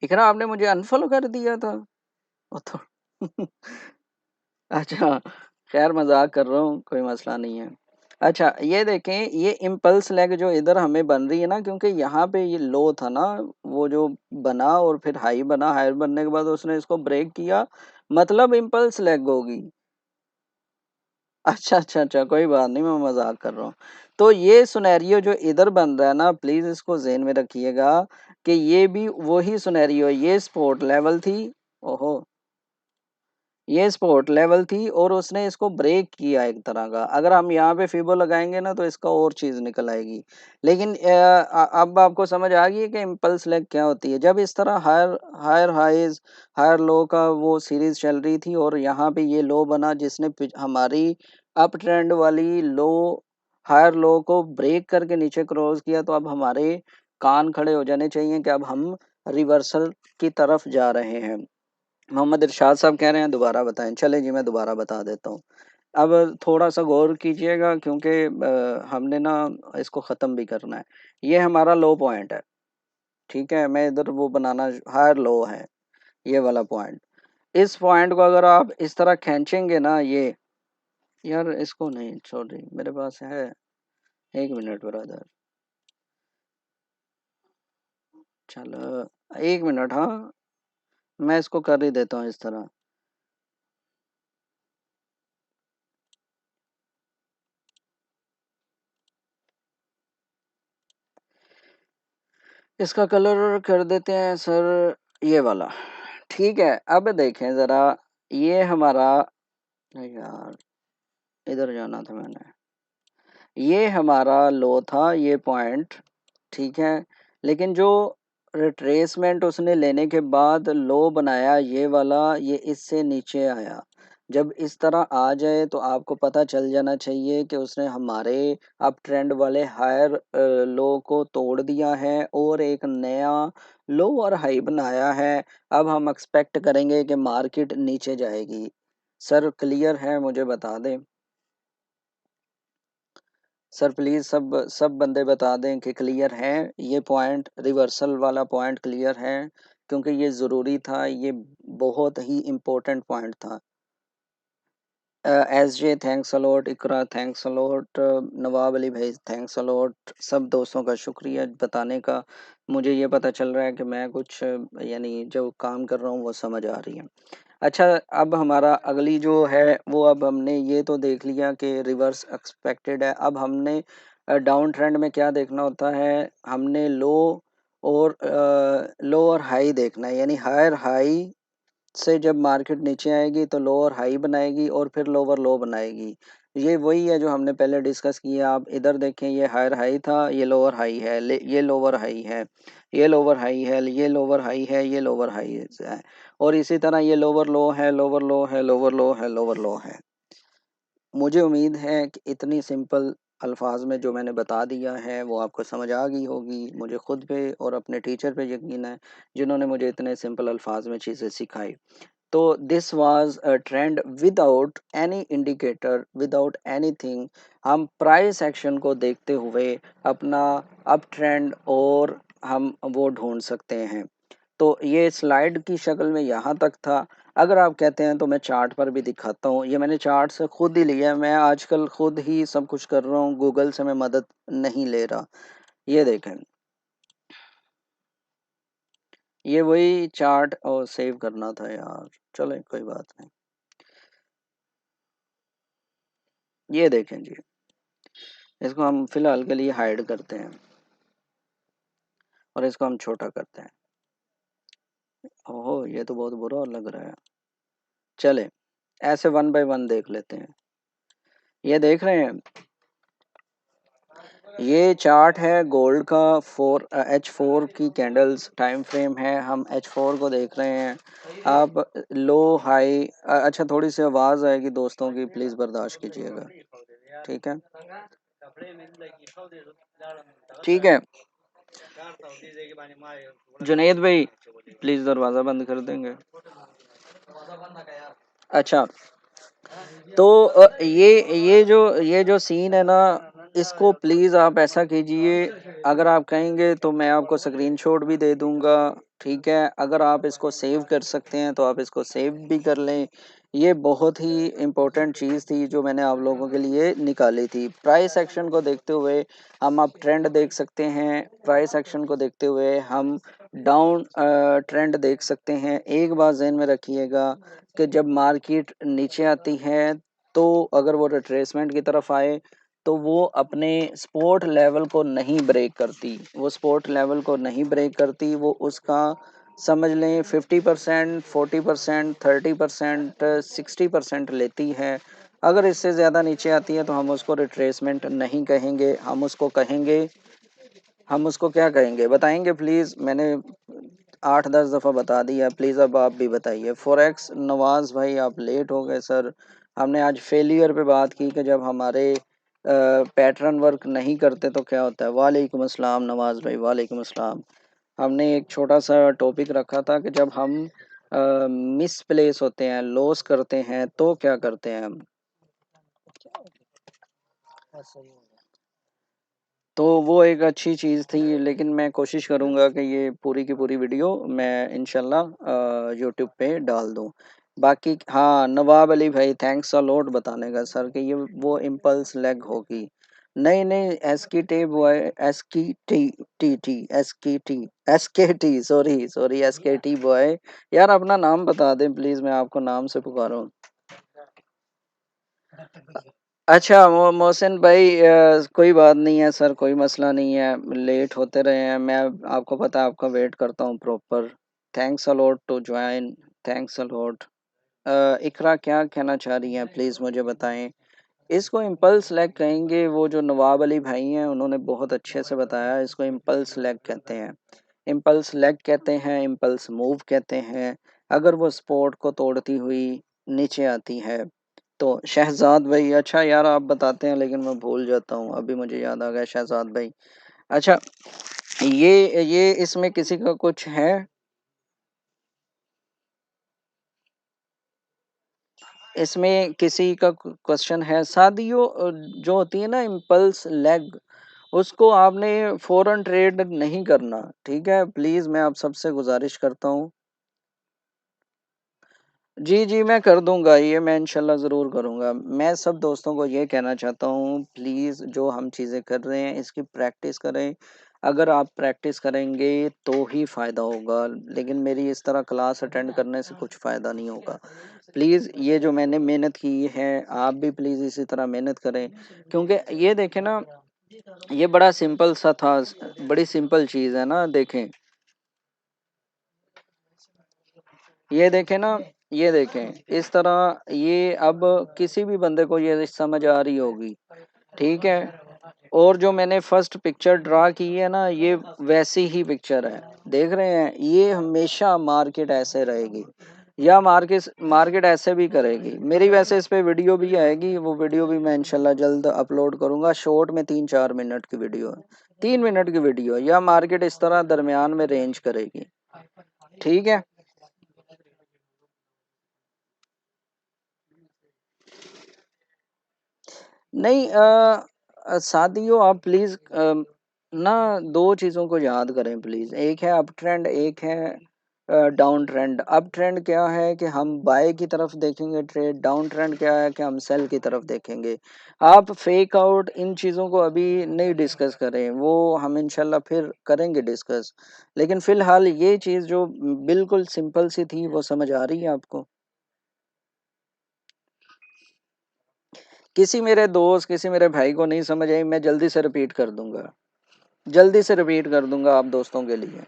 इकरा, आपने मुझे अनफॉलो कर दिया था। ओ तो अच्छा, खैर मजाक कर रहा हूँ, कोई मसला नहीं है। अच्छा, ये देखें, ये इम्पल्स लेग जो इधर हमें बन रही है ना, क्योंकि यहाँ पे ये लो था ना, वो जो बना और फिर हाई बना, हाई बनने के बाद उसने इसको ब्रेक किया, मतलब इम्पल्स लेग होगी। अच्छा अच्छा अच्छा, कोई बात नहीं, मैं मजाक कर रहा हूँ। तो ये सुनेरियो जो इधर बन रहा है ना, प्लीज इसको ज़हन में रखिएगा कि ये भी वही सुनेरियो, ये सपोर्ट लेवल थी। ओहो, ये स्पॉट लेवल थी और उसने इसको ब्रेक किया एक तरह का। अगर हम यहाँ पे फिबो लगाएंगे ना, तो इसका और चीज निकल आएगी। लेकिन अब आपको समझ आ गई है कि इम्पल्स लेग क्या होती है। जब इस तरह higher higher highs, higher low का वो सीरीज चल रही थी और यहाँ पे ये लो बना, जिसने हमारी अप ट्रेंड वाली लो, हायर लो को ब्रेक करके नीचे क्रॉस किया, तो अब हमारे कान खड़े हो जाने चाहिए कि अब हम रिवर्सल की तरफ जा रहे हैं। मोहम्मद इरशाद साहब कह रहे हैं दोबारा बताएं। चले जी, मैं दोबारा बता देता हूँ। अब थोड़ा सा गौर कीजिएगा, क्योंकि हमने ना इसको ख़त्म भी करना है। ये हमारा लो पॉइंट है। ठीक है, मैं इधर वो बनाना, हायर लो है ये वाला पॉइंट। इस पॉइंट को अगर आप इस तरह खींचेंगे ना, ये, यार इसको नहीं, सॉरी, मेरे पास है, एक मिनट ब्रदर, चलो एक मिनट, हाँ, मैं इसको कर ही देता हूँ इस तरह। इसका कलर कर देते हैं सर, ये वाला। ठीक है, अब देखें ज़रा, ये हमारा, यार इधर जाना था मैंने, ये हमारा लो था, ये पॉइंट। ठीक है, लेकिन जो रिट्रेसमेंट उसने लेने के बाद लो बनाया ये वाला, ये इससे नीचे आया। जब इस तरह आ जाए तो आपको पता चल जाना चाहिए कि उसने हमारे अप ट्रेंड वाले हायर लो को तोड़ दिया है और एक नया लो और हाई बनाया है। अब हम एक्सपेक्ट करेंगे कि मार्केट नीचे जाएगी। सर क्लियर है? मुझे बता दें सर, प्लीज सब सब बंदे बता दें कि क्लियर है, ये पॉइंट, रिवर्सल वाला पॉइंट क्लियर है, क्योंकि ये ज़रूरी था, ये बहुत ही इम्पोर्टेंट पॉइंट था। एस जे थैंक्स अलॉट, इकरा थैंक्स अलॉट, नवाब अली भाई थैंक्स अलॉट, सब दोस्तों का शुक्रिया बताने का। मुझे ये पता चल रहा है कि मैं कुछ यानी जो काम कर रहा हूँ वो समझ आ रही है। अच्छा, अब हमारा अगली जो है वो, अब हमने ये तो देख लिया कि रिवर्स एक्सपेक्टेड है। अब हमने डाउन ट्रेंड में क्या देखना होता है, हमने लो और हाई देखना है, यानी हायर हाई से जब मार्केट नीचे आएगी तो लोअर हाई बनाएगी और फिर लोअर लो बनाएगी। ये वही है जो हमने पहले डिस्कस किया। आप इधर देखें, ये हायर हाई था, ये लोअर हाई है, ये लोअर हाई है, ये लोअर हाई है, ये लोअर हाई है, ये लोअर हाई है, और इसी तरह ये लोअर लो है, लोअर लो है, लोअर लो है, लोअर लो है। मुझे उम्मीद है कि इतनी सिंपल अल्फाज में जो मैंने बता दिया है वो आपको समझ आ गई होगी। मुझे खुद पे और अपने टीचर पे यकीन है जिन्होंने मुझे इतने सिंपल अल्फाज में चीज़ें सिखाई। तो this was a trend without any indicator, without anything. हम प्राइस एक्शन को देखते हुए अपना अप ट्रेंड और हम वो ढूंढ सकते हैं। तो ये स्लाइड की शक्ल में यहाँ तक था। अगर आप कहते हैं तो मैं चार्ट पर भी दिखाता हूँ। ये मैंने चार्ट से खुद ही लिया है, मैं आजकल खुद ही सब कुछ कर रहा हूँ, गूगल से मैं मदद नहीं ले रहा। ये देखें, ये वही चार्ट, और सेव करना था यार, चले कोई बात नहीं। ये देखें जी, इसको हम फिलहाल के लिए हाइड करते हैं और इसको हम छोटा करते हैं। ओहो, ये तो बहुत बुरा लग रहा है। चले, ऐसे वन बाय वन देख लेते हैं। ये देख रहे हैं, ये चार्ट है गोल्ड का, H4 की कैंडल्स टाइम फ्रेम है। हम H4 को देख रहे हैं। आप लो हाई, अच्छा थोड़ी सी आवाज़ आएगी दोस्तों की, प्लीज़ बर्दाश्त कीजिएगा, ठीक है? ठीक है जुनेद भाई, प्लीज़ दरवाज़ा बंद कर देंगे। अच्छा, तो ये जो सीन है ना, इसको प्लीज़ आप ऐसा कीजिए। अगर आप कहेंगे तो मैं आपको स्क्रीनशॉट भी दे दूंगा, ठीक है? अगर आप इसको सेव कर सकते हैं तो आप इसको सेव भी कर लें। ये बहुत ही इम्पोर्टेंट चीज़ थी जो मैंने आप लोगों के लिए निकाली थी। प्राइस एक्शन को देखते हुए हम अब ट्रेंड देख सकते हैं, प्राइस एक्शन को देखते हुए हम डाउन ट्रेंड देख सकते हैं। एक बात ज़हन में रखिएगा कि जब मार्केट नीचे आती है तो अगर वो रिट्रेसमेंट की तरफ आए तो वो अपने सपोर्ट लेवल को नहीं ब्रेक करती, वो सपोर्ट लेवल को नहीं ब्रेक करती, वो उसका समझ लें 50%, 40%, 30%, 60% लेती है। अगर इससे ज़्यादा नीचे आती है तो हम उसको रिट्रेसमेंट नहीं कहेंगे, हम उसको क्या कहेंगे बताएंगे प्लीज़? मैंने 8-10 दफ़ा बता दिया, प्लीज़ अब आप भी बताइए। फॉरेक्स नवाज़ भाई, आप लेट हो गए सर। हमने आज फेलियर पे बात की कि जब हमारे पैटर्न वर्क नहीं करते तो क्या होता है। वालेकुम अस्सलाम नवाज़ भाई, वालेकुम अस्सलाम। हमने एक छोटा सा टॉपिक रखा था कि जब हम मिस प्लेस होते हैं, लॉस करते हैं तो क्या करते हैं हम। तो वो एक अच्छी चीज़ थी, लेकिन मैं कोशिश करूँगा कि ये पूरी की पूरी वीडियो मैं इंशाल्लाह यूट्यूब पे डाल दूँ। बाकी हाँ, नवाब अली भाई थैंक्स अ लॉट बताने का सर कि ये वो इम्पल्स लेग होगी। नहीं नहीं, एस की टी बॉय, एस की टी टी टी एस की टी, एस के टी, सॉरी सॉरी, एस के टी बॉय। यार अपना नाम बता दें प्लीज़, मैं आपको नाम से पुकारूँ। अच्छा मोहसिन भाई, कोई बात नहीं है सर, कोई मसला नहीं है, लेट होते रहे हैं, मैं आपको पता है आपका वेट करता हूँ proper. Thanks a lot to join, thanks a lot. Iqra क्या कहना चाह रही हैं प्लीज़ मुझे बताएं। इसको इम्पल्स लैग कहेंगे, वो जो नवाब अली भाई हैं उन्होंने बहुत अच्छे से बताया, इसको इम्पल्स लैग कहते हैं। इम्पल्स लैग कहते हैं, इम्पल्स मूव कहते हैं, अगर वो स्पोर्ट को तोड़ती हुई नीचे आती है। तो शहजाद भाई, अच्छा यार आप बताते हैं लेकिन मैं भूल जाता हूँ, अभी मुझे याद आ गया शहजाद भाई। अच्छा, ये इसमें किसी का कुछ है? इसमें किसी का क्वेश्चन है? शादियों जो होती है ना इम्पल्स लेग, उसको आपने फौरन ट्रेड नहीं करना, ठीक है? प्लीज़ मैं आप सबसे गुजारिश करता हूँ। जी, जी, मैं कर दूँगा, ये मैं इंशाल्लाह ज़रूर करूँगा। मैं सब दोस्तों को ये कहना चाहता हूँ, प्लीज़ जो हम चीज़ें कर रहे हैं, इसकी प्रैक्टिस करें। अगर आप प्रैक्टिस करेंगे, तो ही फ़ायदा होगा, लेकिन मेरी इस तरह क्लास अटेंड करने से कुछ फ़ायदा नहीं होगा। प्लीज़ ये जो मैंने मेहनत की है, आप भी प्लीज़ इसी तरह मेहनत करें, क्योंकि ये देखें ना, ये बड़ा सिंपल सा था, बड़ी सिंपल चीज़ है ना, देखें। ये देखें ना, ये देखें, इस तरह ये अब किसी भी बंदे को ये समझ आ रही होगी, ठीक है? और जो मैंने फर्स्ट पिक्चर ड्रा की है ना, ये वैसी ही पिक्चर है, देख रहे हैं? ये हमेशा मार्केट ऐसे रहेगी, या मार्केट मार्केट ऐसे भी करेगी। मेरी वैसे इस पे वीडियो भी आएगी, वो वीडियो भी मैं इंशाल्लाह जल्द अपलोड करूंगा। शॉर्ट में 3-4 मिनट की वीडियो है, 3 मिनट की वीडियो है, या मार्केट इस तरह दरमियान में रेंज करेगी, ठीक है? नहीं, साथियों, आप प्लीज ना, दो चीजों को याद करें प्लीज। एक है अप ट्रेंड, एक है डाउन ट्रेंड। अप ट्रेंड क्या है कि हम बाय की तरफ देखेंगे ट्रेड, डाउन ट्रेंड क्या है कि हम सेल की तरफ देखेंगे। आप फेक आउट इन चीजों को अभी नहीं डिस्कस करें, वो हम इंशाल्लाह फिर करेंगे डिस्कस। लेकिन फिलहाल ये चीज जो बिल्कुल सिंपल सी थी, वो समझ आ रही है आपको? किसी मेरे दोस्त, किसी मेरे भाई को नहीं समझ आई, मैं जल्दी से रिपीट कर दूंगा, जल्दी से रिपीट कर दूंगा आप दोस्तों के लिए।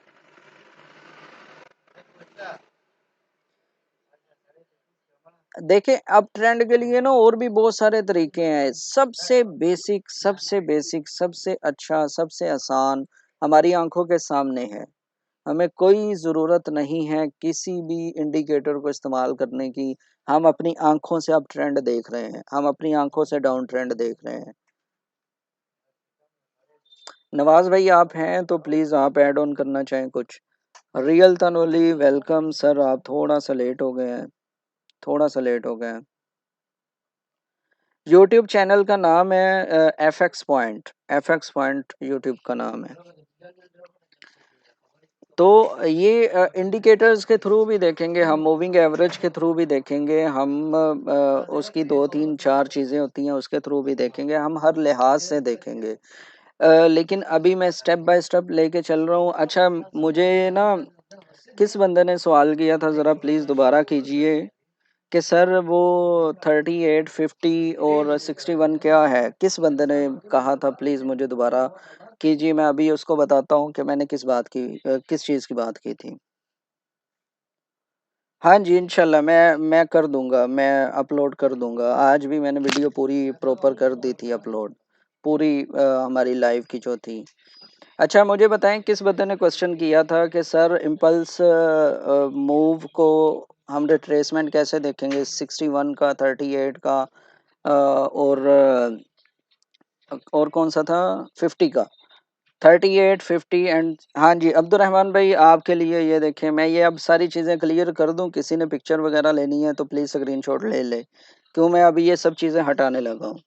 देखें, अप ट्रेंड के लिए ना और भी बहुत सारे तरीके हैं। सबसे बेसिक, सबसे बेसिक, सबसे अच्छा, सबसे आसान हमारी आंखों के सामने है। हमें कोई ज़रूरत नहीं है किसी भी इंडिकेटर को इस्तेमाल करने की। हम अपनी आंखों से अप ट्रेंड देख रहे हैं, हम अपनी आंखों से डाउन ट्रेंड देख रहे हैं। नवाज भाई आप हैं तो प्लीज़ आप ऐड ऑन करना चाहें कुछ? रियल तनोली, वेलकम सर, आप थोड़ा सा लेट हो गए हैं, थोड़ा सा लेट हो गए हैं। यूट्यूब चैनल का नाम है F x point, F x point YouTube का नाम है। तो ये इंडिकेटर्स के थ्रू भी देखेंगे हम, मूविंग एवरेज के थ्रू भी देखेंगे हम, उसकी 2-3-4 चीज़ें होती हैं, उसके थ्रू भी देखेंगे हम, हर लिहाज से देखेंगे। लेकिन अभी मैं स्टेप बाय स्टेप लेके चल रहा हूँ। अच्छा, मुझे ना किस बंदे ने सवाल किया था, ज़रा प्लीज़ दोबारा कीजिए कि सर वो 38, 50 और 61 क्या है? किस बंदे ने कहा था, प्लीज़ मुझे दोबारा कीजिए, मैं अभी उसको बताता हूँ कि मैंने किस चीज़ की बात की थी। हाँ जी, इंशाल्लाह मैं कर दूँगा, मैं अपलोड कर दूँगा। आज भी मैंने वीडियो पूरी प्रॉपर कर दी थी अपलोड, पूरी हमारी लाइव की जो थी। अच्छा, मुझे बताएँ, किस बंदे ने क्वेश्चन किया था कि सर इम्पल्स मूव को हम रिट्रेसमेंट कैसे देखेंगे 61 का, 38 का, और कौन सा था, 50 का, 38, 50 एंड हाँ जी, अब्दुलरहमान भाई आपके लिए ये देखें, मैं ये अब सारी चीज़ें क्लियर कर दूं। किसी ने पिक्चर वगैरह लेनी है तो प्लीज़ स्क्रीनशॉट ले ले, क्यों मैं अभी ये सब चीज़ें हटाने लगा हूँ।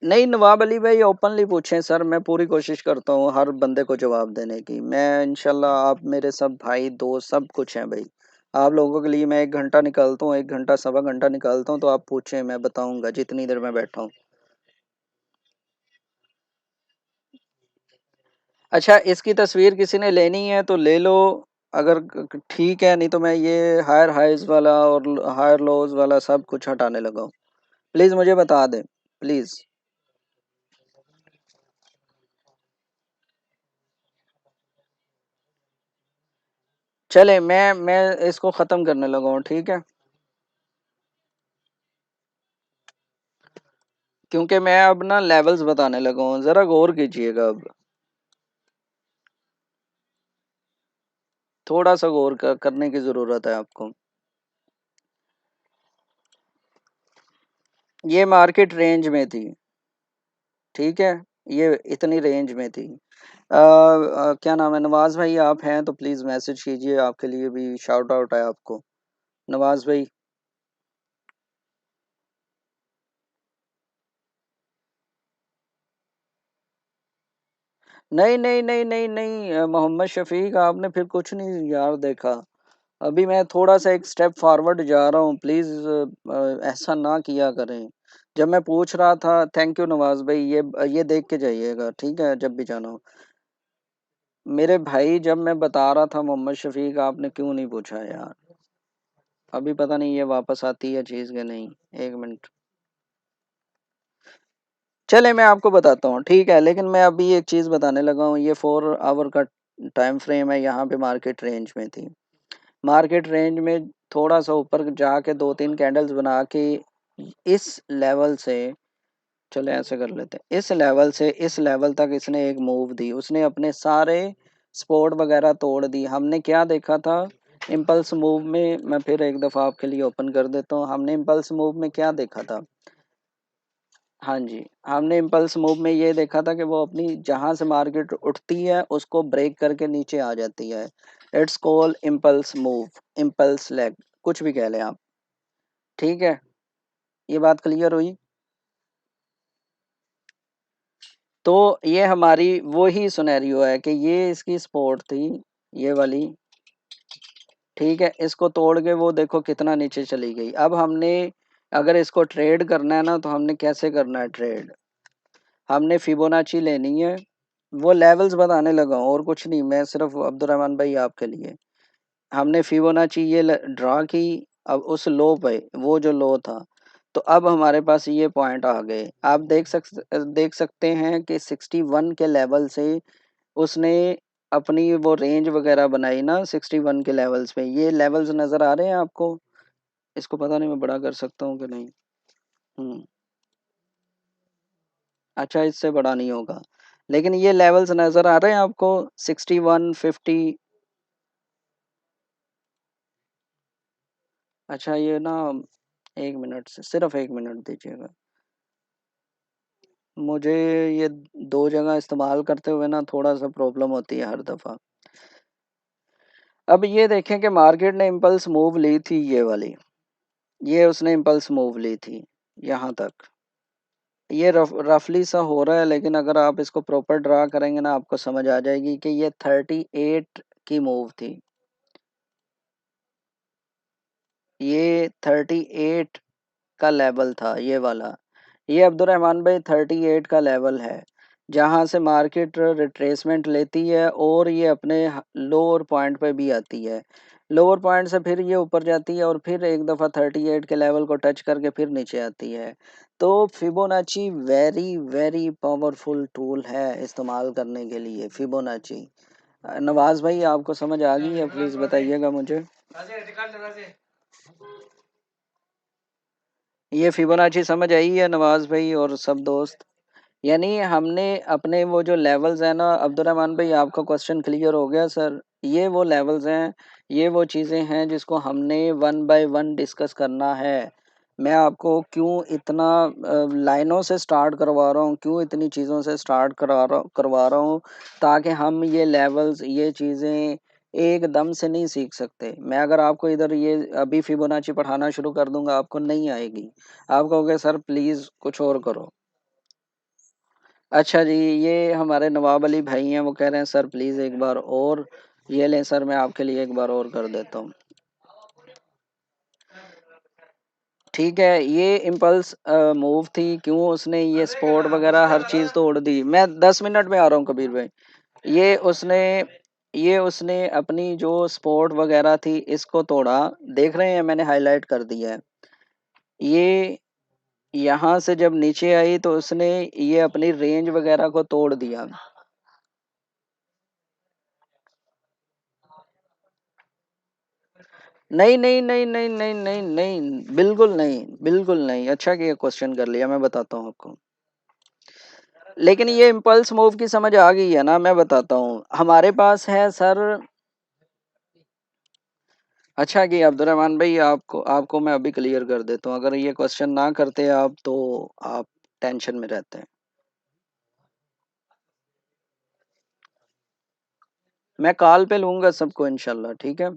नहीं, नवाब अली भाई ओपनली पूछें सर, मैं पूरी कोशिश करता हूँ हर बंदे को जवाब देने की। मैं इंशाल्लाह, आप मेरे सब भाई दोस्त सब कुछ हैं भाई। आप लोगों के लिए मैं 1 घंटा निकालता हूँ, 1 घंटा सवा घंटा निकालता हूँ, तो आप पूछें, मैं बताऊंगा जितनी देर मैं बैठा हूँ। अच्छा, इसकी तस्वीर किसी ने लेनी है तो ले लो, अगर ठीक है, नहीं तो मैं ये हायर हाइज वाला और हायर लोज वाला सब कुछ हटाने लगा हूँ। प्लीज़ मुझे बता दें, प्लीज़। चले, मैं इसको ख़त्म करने लगा हूँ, ठीक है? क्योंकि मैं अब ना लेवल्स बताने लगा हूँ, ज़रा गौर कीजिएगा अब, थोड़ा सा गौर करने की ज़रूरत है आपको। ये मार्केट रेंज में थी, ठीक है? ये इतनी रेंज में थी। क्या नाम है, नवाज भाई आप हैं तो प्लीज़ मैसेज कीजिए, आपके लिए भी शाउट आउट है आपको। नवाज भाई, नहीं नहीं नहीं नहीं नहीं, मोहम्मद शफीक आपने फिर कुछ नहीं यार देखा। अभी मैं थोड़ा सा एक स्टेप फॉरवर्ड जा रहा हूँ, प्लीज ऐसा ना किया करें। जब मैं पूछ रहा था, थैंक यू नवाज भाई, ये देख के जाइएगा ठीक है जब भी जाना हो। मेरे भाई जब मैं बता रहा था मोहम्मद शफीक, आपने क्यों नहीं पूछा यार। अभी पता नहीं ये वापस आती है चीज के नहीं। एक मिनट, चले मैं आपको बताता हूँ ठीक है, लेकिन मैं अभी एक चीज बताने लगा हूँ। ये 4 आवर का टाइम फ्रेम है, यहाँ पे मार्केट रेंज में थी। मार्केट रेंज में थोड़ा सा ऊपर जाके 2-3 कैंडल्स बना के इस लेवल से, चले ऐसे कर लेते हैं, इस लेवल से इस लेवल तक इसने एक मूव दी, उसने अपने सारे सपोर्ट वगैरह तोड़ दी। हमने क्या देखा था इम्पल्स मूव में, मैं फिर एक दफ़ा आपके लिए ओपन कर देता हूँ। हमने इम्पल्स मूव में क्या देखा था, हाँ जी, हमने इम्पल्स मूव में ये देखा था कि वो अपनी जहां से मार्केट उठती है उसको ब्रेक करके नीचे आ जाती है। It's call impulse move, impulse leg, कुछ भी कह लें आप। ठीक है, ये बात क्लियर हुई। तो ये हमारी वो ही सिनेरियो है कि ये इसकी सपोर्ट थी, ये वाली। ठीक है, इसको तोड़ के वो देखो कितना नीचे चली गई। अब हमने अगर इसको ट्रेड करना है ना, तो हमने कैसे करना है ट्रेड, हमने फिबोनाची लेनी है। वो लेवल्स बताने लगा हूँ और कुछ नहीं, मैं सिर्फ अब्दुलरहमान भाई आपके लिए। हमने फिबोनाची ये ड्रा की। अब उस लो पे, वो जो लो था, तो अब हमारे पास ये पॉइंट आ गए। आप देख सकते हैं कि 61 के लेवल से उसने अपनी वो रेंज वगैरह बनाई ना। 61 के लेवल्स पे ये लेवल्स नजर आ रहे हैं आपको। इसको पता नहीं मैं बड़ा कर सकता हूँ कि नहीं। हम्म, अच्छा इससे बड़ा नहीं होगा, लेकिन ये लेवल्स नजर आ रहे हैं आपको। 61, 50। अच्छा ये ना, एक मिनट से सिर्फ एक मिनट दीजिएगा मुझे। ये दो जगह इस्तेमाल करते हुए ना थोड़ा सा प्रॉब्लम होती है हर दफ़ा। अब ये देखें कि मार्केट ने इम्पल्स मूव ली थी, ये वाली, ये उसने इम्पल्स मूव ली थी यहाँ तक। ये रफली सा हो रहा है, लेकिन अगर आप इसको प्रॉपर ड्रा करेंगे ना, आपको समझ आ जाएगी कि ये 38 की मूव थी। ये 38 का लेवल था ये वाला। ये अब्दुलरहमान भाई 38 का लेवल है, जहां से मार्केट रिट्रेसमेंट लेती है और ये अपने लोअर पॉइंट पे भी आती है। लोअर पॉइंट से फिर ये ऊपर जाती है और फिर एक दफ़ा 38 के लेवल को टच करके फिर नीचे आती है। तो Fibonacci very very powerful tool है इस्तेमाल करने के लिए, फिबोनाची। नवाज भाई आपको समझ आ गई है, प्लीज़ बताइएगा मुझे। ये फिबोनाची समझ आई है नवाज भाई और सब दोस्त। यानी हमने अपने वो जो लेवल्स हैं ना, अब्दुलरहमान भाई आपका क्वेश्चन क्लियर हो गया सर। ये वो लेवल्स हैं, ये वो चीज़ें हैं जिसको हमने वन बाय वन डिस्कस करना है। मैं आपको क्यों इतना लाइनों से स्टार्ट करवा रहा हूँ, क्यों इतनी चीज़ों से स्टार्ट करवा रहा हूँ, ताकि हम ये लेवल्स, ये चीज़ें एकदम से नहीं सीख सकते। मैं अगर आपको इधर ये अभी फिबोनाची पढ़ाना शुरू कर दूंगा, आपको नहीं आएगी। आप कहोगे सर प्लीज़ कुछ और करो। अच्छा जी, ये हमारे नवाब अली भाई हैं, वो कह रहे हैं सर प्लीज़ एक बार और। ये लें सर, मैं आपके लिए एक बार और कर देता हूँ। ठीक है, ये इम्पल्स मूव थी, क्यों उसने ये स्पोर्ट वगैरह हर चीज़ तोड़ दी। मैं 10 मिनट में आ रहा हूँ कबीर भाई। ये उसने ये उसने अपनी जो स्पोर्ट वगैरह थी इसको तोड़ा। देख रहे हैं, मैंने हाईलाइट कर दिया है। ये यहाँ से जब नीचे आई तो उसने ये अपनी रेंज वगैरह को तोड़ दिया। नहीं नहीं नहीं नहीं नहीं नहीं नहीं, बिल्कुल नहीं, बिल्कुल नहीं। अच्छा किया क्वेश्चन कर लिया, मैं बताता हूँ आपको। लेकिन ये इम्पल्स मूव की समझ आ गई है ना, मैं बताता हूँ हमारे पास है सर। अच्छा किया अब्दुलरहमान भाई, आपको आपको मैं अभी क्लियर कर देता हूँ। अगर ये क्वेश्चन ना करते आप तो आप टेंशन में रहते हैं। मैं कॉल पे लूंगा सबको इंशाल्लाह, ठीक है।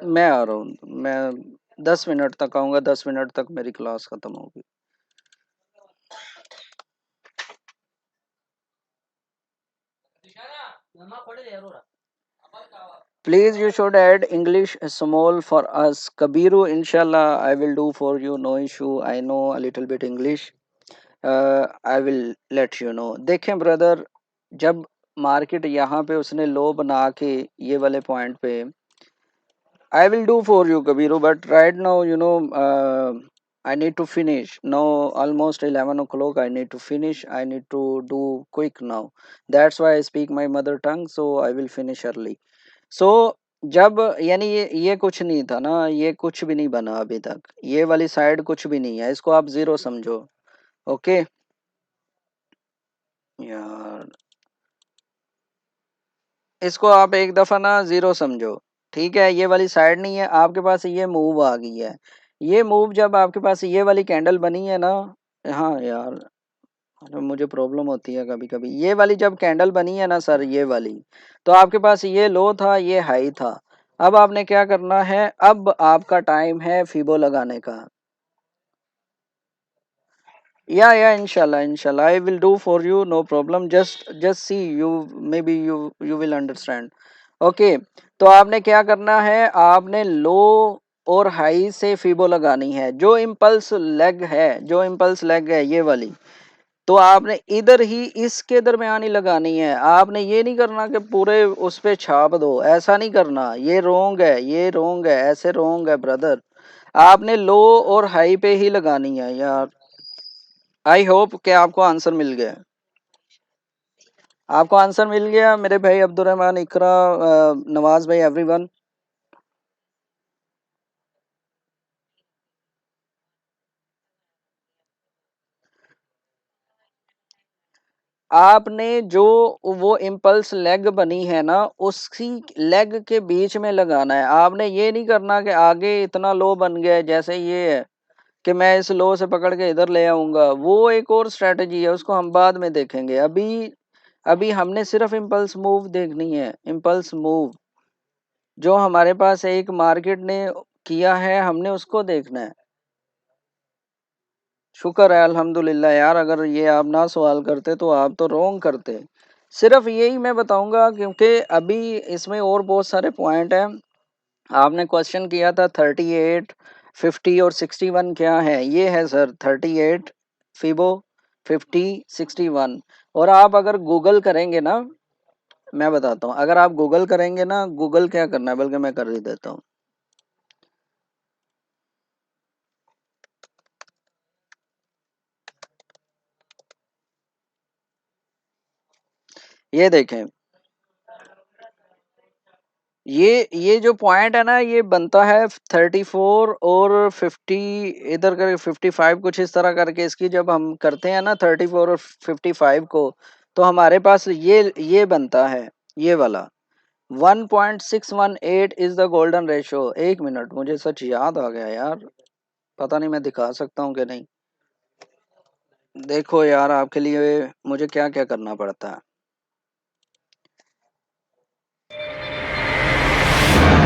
मैं आ रहा हूँ, मैं 10 मिनट तक आऊँगा, 10 मिनट तक मेरी क्लास खत्म होगी। Please, you should add English small for us. Kabiru, inshallah, I will do for you, no issue. I know a little bit English. I will let you know. देखें brother, जब market यहाँ पे उसने लो बना के ये वाले पॉइंट पे, I will do for you, Kabiru, but right now, I need to finish. Now, almost 11 o'clock, I need to finish. I need to do quick now. That's why I speak my mother tongue, so I will finish early. So, जब यानी ये कुछ नहीं था ना, ये कुछ भी नहीं बना अभी तक, ये वाली साइड कुछ भी नहीं है, इसको आप जीरो समझो। ओके यार, इसको आप एक दफा ना जीरो समझो, ठीक है। ये वाली साइड नहीं है, आपके पास ये मूव आ गई है। ये मूव जब आपके पास ये वाली कैंडल बनी है ना, हाँ यार, मुझे प्रॉब्लम होती है कभी कभी। ये वाली जब कैंडल बनी है ना सर, ये वाली, तो आपके पास ये लो था, ये हाई था। अब आपने क्या करना है, अब आपका टाइम है फिबो लगाने का। Yeah, inshallah, I will do for you, no problem. Just see, you will understand. Okay, तो आपने क्या करना है, आपने लो और हाई से फिबो लगानी है। जो इम्पल्स लेग है, जो इम्पल्स लेग है ये वाली, तो आपने इधर ही इसके दरमियान ही लगानी है। आपने ये नहीं करना कि पूरे उस पे छाप दो, ऐसा नहीं करना। ये रोंग है, ये रोंग है, ऐसे रोंग है ब्रदर। आपने लो और हाई पे ही लगानी है यार। आई होप कि आपको आंसर मिल गया। आपको आंसर मिल गया मेरे भाई अब्दुल रहमान, इकरा, नवाज भाई, एवरीवन। आपने जो वो इम्पल्स लेग बनी है ना, उसकी लेग के बीच में लगाना है। आपने ये नहीं करना कि आगे इतना लो बन गया है, जैसे ये है कि मैं इस लो से पकड़ के इधर ले आऊंगा। वो एक और स्ट्रेटजी है, उसको हम बाद में देखेंगे। अभी अभी हमने सिर्फ इम्पल्स मूव देखनी है, इम्पल्स मूव जो हमारे पास एक मार्केट ने किया है, हमने उसको देखना है। शुक्र है अल्हम्दुलिल्लाह यार, अगर ये आप ना सवाल करते तो आप तो रोंग करते। सिर्फ यही मैं बताऊंगा, क्योंकि अभी इसमें और बहुत सारे पॉइंट हैं। आपने क्वेश्चन किया था 38, 50 और 61 क्या है। ये है सर 38 फिबो, 50, 61। और आप अगर गूगल करेंगे ना, मैं बताता हूँ, अगर आप गूगल करेंगे ना, गूगल क्या करना है, बल्कि मैं कर ही देता हूँ। ये देखें, ये जो पॉइंट है ना, ये बनता है 34 और 50, इधर करके 55, कुछ इस तरह करके। इसकी जब हम करते हैं ना 34 और 55 को, तो हमारे पास ये बनता है, ये वाला 1.618 इज द गोल्डन रेशो। एक मिनट, मुझे सच याद आ गया यार, पता नहीं मैं दिखा सकता हूँ कि नहीं। देखो यार, आपके लिए मुझे क्या क्या करना पड़ता है।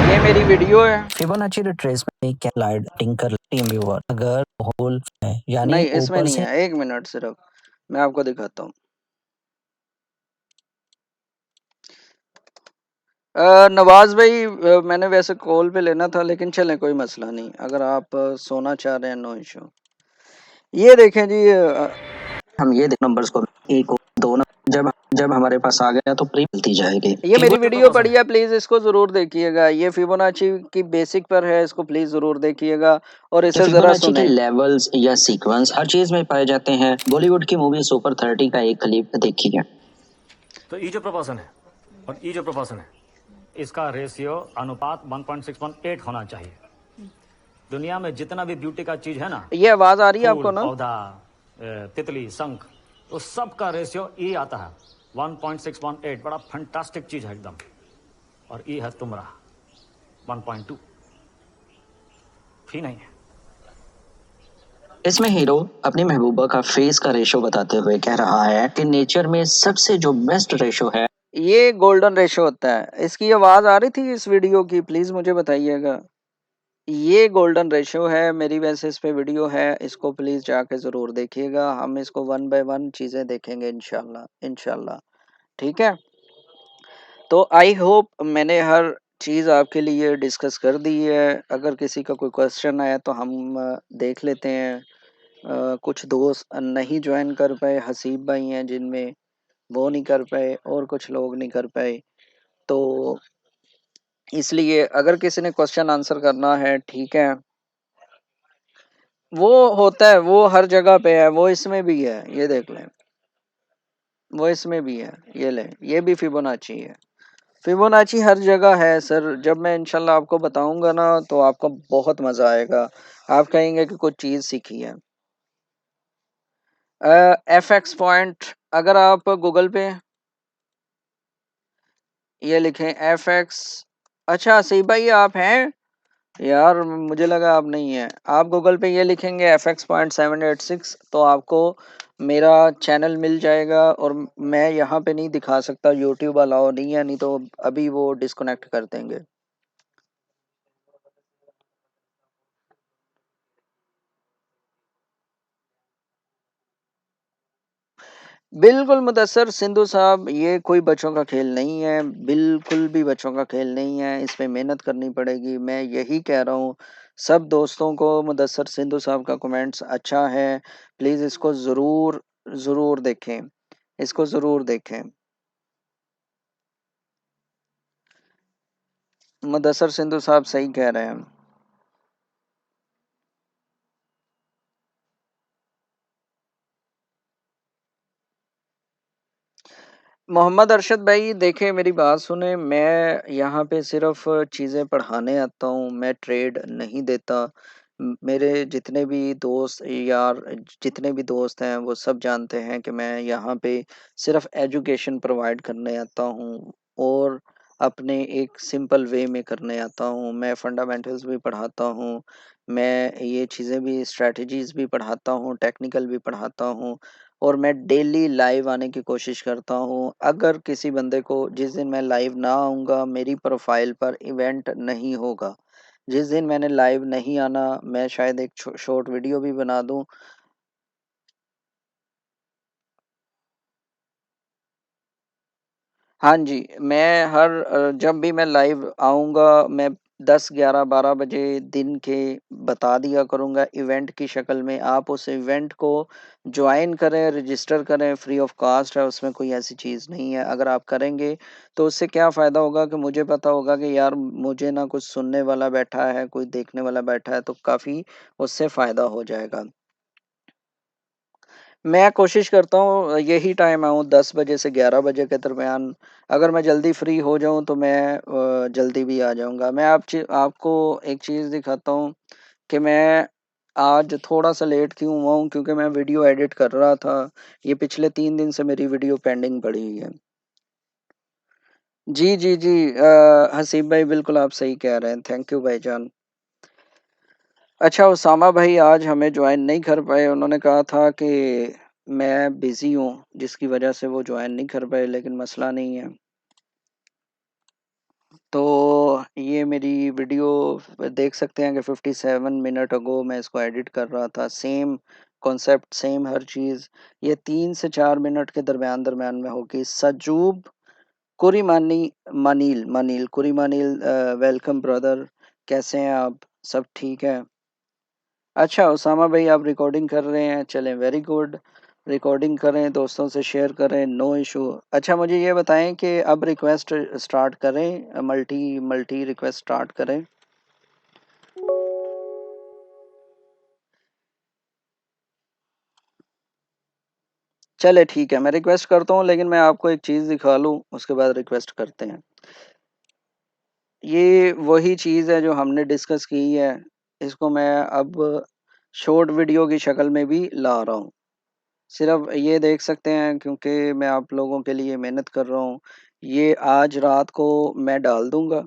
ये मेरी वीडियो है। फिबोनाची रिट्रेसमेंट क्या लाइड टिंकर टीम व्यूअर अगर होल है यानी नहीं, इसमें ऊपर नहीं से है, एक मिनट सिर्फ मैं आपको दिखाता हूँ। नवाज भाई, मैंने वैसे कॉल पे लेना था, लेकिन चलें कोई मसला नहीं, अगर आप सोना चाह रहे हैं, नो इशू। ये देखें जी, हम ये नंबर्स को एक और दो जब जब हमारे पास आ गया तो प्री मिलती जाएगी। ये मेरी वीडियो पड़ी है, प्लीज इसको जरूर देखिएगा। ये फिबोनाची की बेसिक पर है, इसको प्लीज जरूर देखिएगा और इसे जरा फिबोनाची के सुने। लेवल्स या सीक्वेंस हर चीज में पाए जाते हैं। बॉलीवुड की मूवी सुपर 30 का एक क्लिप देखिए। तो ये जो प्रपोर्शन है और ये जो प्रपोर्शन है, इसका रेशियो अनुपात 1.618 होना चाहिए। दुनिया में जितना भी ब्यूटी का चीज है ना, ये आवाज आ रही है फूल, आपको ना? पौधा, तितली, शंख, तो सबका रेशियो ई आता है 1.618। बड़ा फंटास्टिक चीज है एकदम। और ई है तुमरा 1.2, फी नहीं है। इसमें हीरो अपनी महबूबा का फेस का रेशो बताते हुए कह रहा है कि नेचर में सबसे जो बेस्ट रेशो है ये गोल्डन रेशो होता है। इसकी आवाज़ आ रही थी इस वीडियो की? प्लीज़ मुझे बताइएगा। ये गोल्डन रेशो है, मेरी वैसे इस पे वीडियो है, इसको प्लीज़ जाके ज़रूर देखिएगा। हम इसको वन बाय वन चीज़ें देखेंगे इंशाल्लाह, इंशाल्लाह। ठीक है? तो आई होप मैंने हर चीज़ आपके लिए डिस्कस कर दी है। अगर किसी का कोई क्वेश्चन है तो हम देख लेते हैं। कुछ दोस्त नहीं जॉइन कर पाए, हसीब भाई हैं जिनमें, वो नहीं कर पाए और कुछ लोग नहीं कर पाए। तो इसलिए अगर किसी ने क्वेश्चन आंसर करना है, ठीक है, वो होता है, वो हर जगह पे है, वो इसमें भी है, ये देख लें, वो इसमें भी है, ये लें, ये भी फिबोनाची है। फिबोनाची हर जगह है सर। जब मैं इंशाल्लाह आपको बताऊंगा ना तो आपको बहुत मजा आएगा, आप कहेंगे कि कुछ चीज सीखी है। एफ एक्स पॉइंट, अगर आप गूगल पे ये लिखें एफ एक्स, अच्छा सही भाई आप हैं यार, मुझे लगा आप नहीं है। आप गूगल पे ये लिखेंगे fx.786 तो आपको मेरा चैनल मिल जाएगा। और मैं यहाँ पे नहीं दिखा सकता, यूट्यूब अलाउ नहीं है, नहीं तो अभी वो डिस्कनेक्ट कर देंगे। बिल्कुल मुदस्सर सिंधु साहब, ये कोई बच्चों का खेल नहीं है, बिल्कुल भी बच्चों का खेल नहीं है। इस पे मेहनत करनी पड़ेगी, मैं यही कह रहा हूँ सब दोस्तों को। मुदस्सर सिंधु साहब का कमेंट्स अच्छा है, प्लीज़ इसको ज़रूर ज़रूर देखें, इसको ज़रूर देखें। मुदस्सर सिंधु साहब सही कह रहे हैं। मोहम्मद अरशद भाई देखें, मेरी बात सुने, मैं यहाँ पे सिर्फ चीज़ें पढ़ाने आता हूँ, मैं ट्रेड नहीं देता। मेरे जितने भी दोस्त यार, जितने भी दोस्त हैं वो सब जानते हैं कि मैं यहाँ पे सिर्फ एजुकेशन प्रोवाइड करने आता हूँ और अपने एक सिंपल वे में करने आता हूँ। मैं फंडामेंटल्स भी पढ़ाता हूँ, मैं ये चीज़ें भी, स्ट्रेटजीज भी पढ़ाता हूँ, टेक्निकल भी पढ़ाता हूँ और मैं डेली लाइव आने की कोशिश करता हूँ। अगर किसी बंदे को, जिस दिन मैं लाइव ना आऊँगा, मेरी प्रोफाइल पर इवेंट नहीं होगा, जिस दिन मैंने लाइव नहीं आना, मैं शायद एक शॉर्ट वीडियो भी बना दूँ। हाँ जी, मैं हर जब भी मैं लाइव आऊँगा, मैं 10, 11, 12 बजे दिन के बता दिया करूँगा इवेंट की शक्ल में। आप उस इवेंट को जॉइन करें, रजिस्टर करें, फ्री ऑफ कॉस्ट है, उसमें कोई ऐसी चीज़ नहीं है। अगर आप करेंगे तो उससे क्या फ़ायदा होगा कि मुझे पता होगा कि यार मुझे ना कुछ सुनने वाला बैठा है, कोई देखने वाला बैठा है, तो काफ़ी उससे फ़ायदा हो जाएगा। मैं कोशिश करता हूँ यही टाइम आऊँ 10 बजे से 11 बजे के दरमियान। अगर मैं जल्दी फ्री हो जाऊँ तो मैं जल्दी भी आ जाऊँगा। मैं आपको एक चीज़ दिखाता हूँ कि मैं आज थोड़ा-सा लेट क्यों हुआ हूँ, क्योंकि मैं वीडियो एडिट कर रहा था। ये पिछले 3 दिन से मेरी वीडियो पेंडिंग पड़ी हुई है। जी, जी, जी। हसीब भाई बिल्कुल आप सही कह रहे हैं। थैंक यू भाईजान। अच्छा, उसामा भाई आज हमें जॉइन नहीं कर पाए। उन्होंने कहा था कि मैं बिज़ी हूँ, जिसकी वजह से वो जॉइन नहीं कर पाए, लेकिन मसला नहीं है। तो ये मेरी वीडियो देख सकते हैं कि 57 मिनट अगो मैं इसको एडिट कर रहा था। सेम कॉन्सेप्ट, सेम हर चीज़। ये 3 से 4 मिनट के दरमियान में होगी। सजूब कुरीमानी मनील मनील कुरीमानील, वेलकम ब्रदर, कैसे हैं आप? सब ठीक है? अच्छा उसामा भाई आप रिकॉर्डिंग कर रहे हैं, चलें वेरी गुड। रिकॉर्डिंग करें, दोस्तों से शेयर करें, नो इशू। अच्छा मुझे ये बताएं कि अब रिक्वेस्ट स्टार्ट करें, मल्टी मल्टी रिक्वेस्ट स्टार्ट करें? चले ठीक है, मैं रिक्वेस्ट करता हूँ, लेकिन मैं आपको एक चीज़ दिखा लूँ उसके बाद रिक्वेस्ट करते हैं। ये वही चीज़ है जो हमने डिस्कस की है, इसको मैं अब शॉर्ट वीडियो की शक्ल में भी ला रहा हूँ। सिर्फ ये देख सकते हैं, क्योंकि मैं आप लोगों के लिए मेहनत कर रहा हूँ। ये आज रात को मैं डाल दूंगा,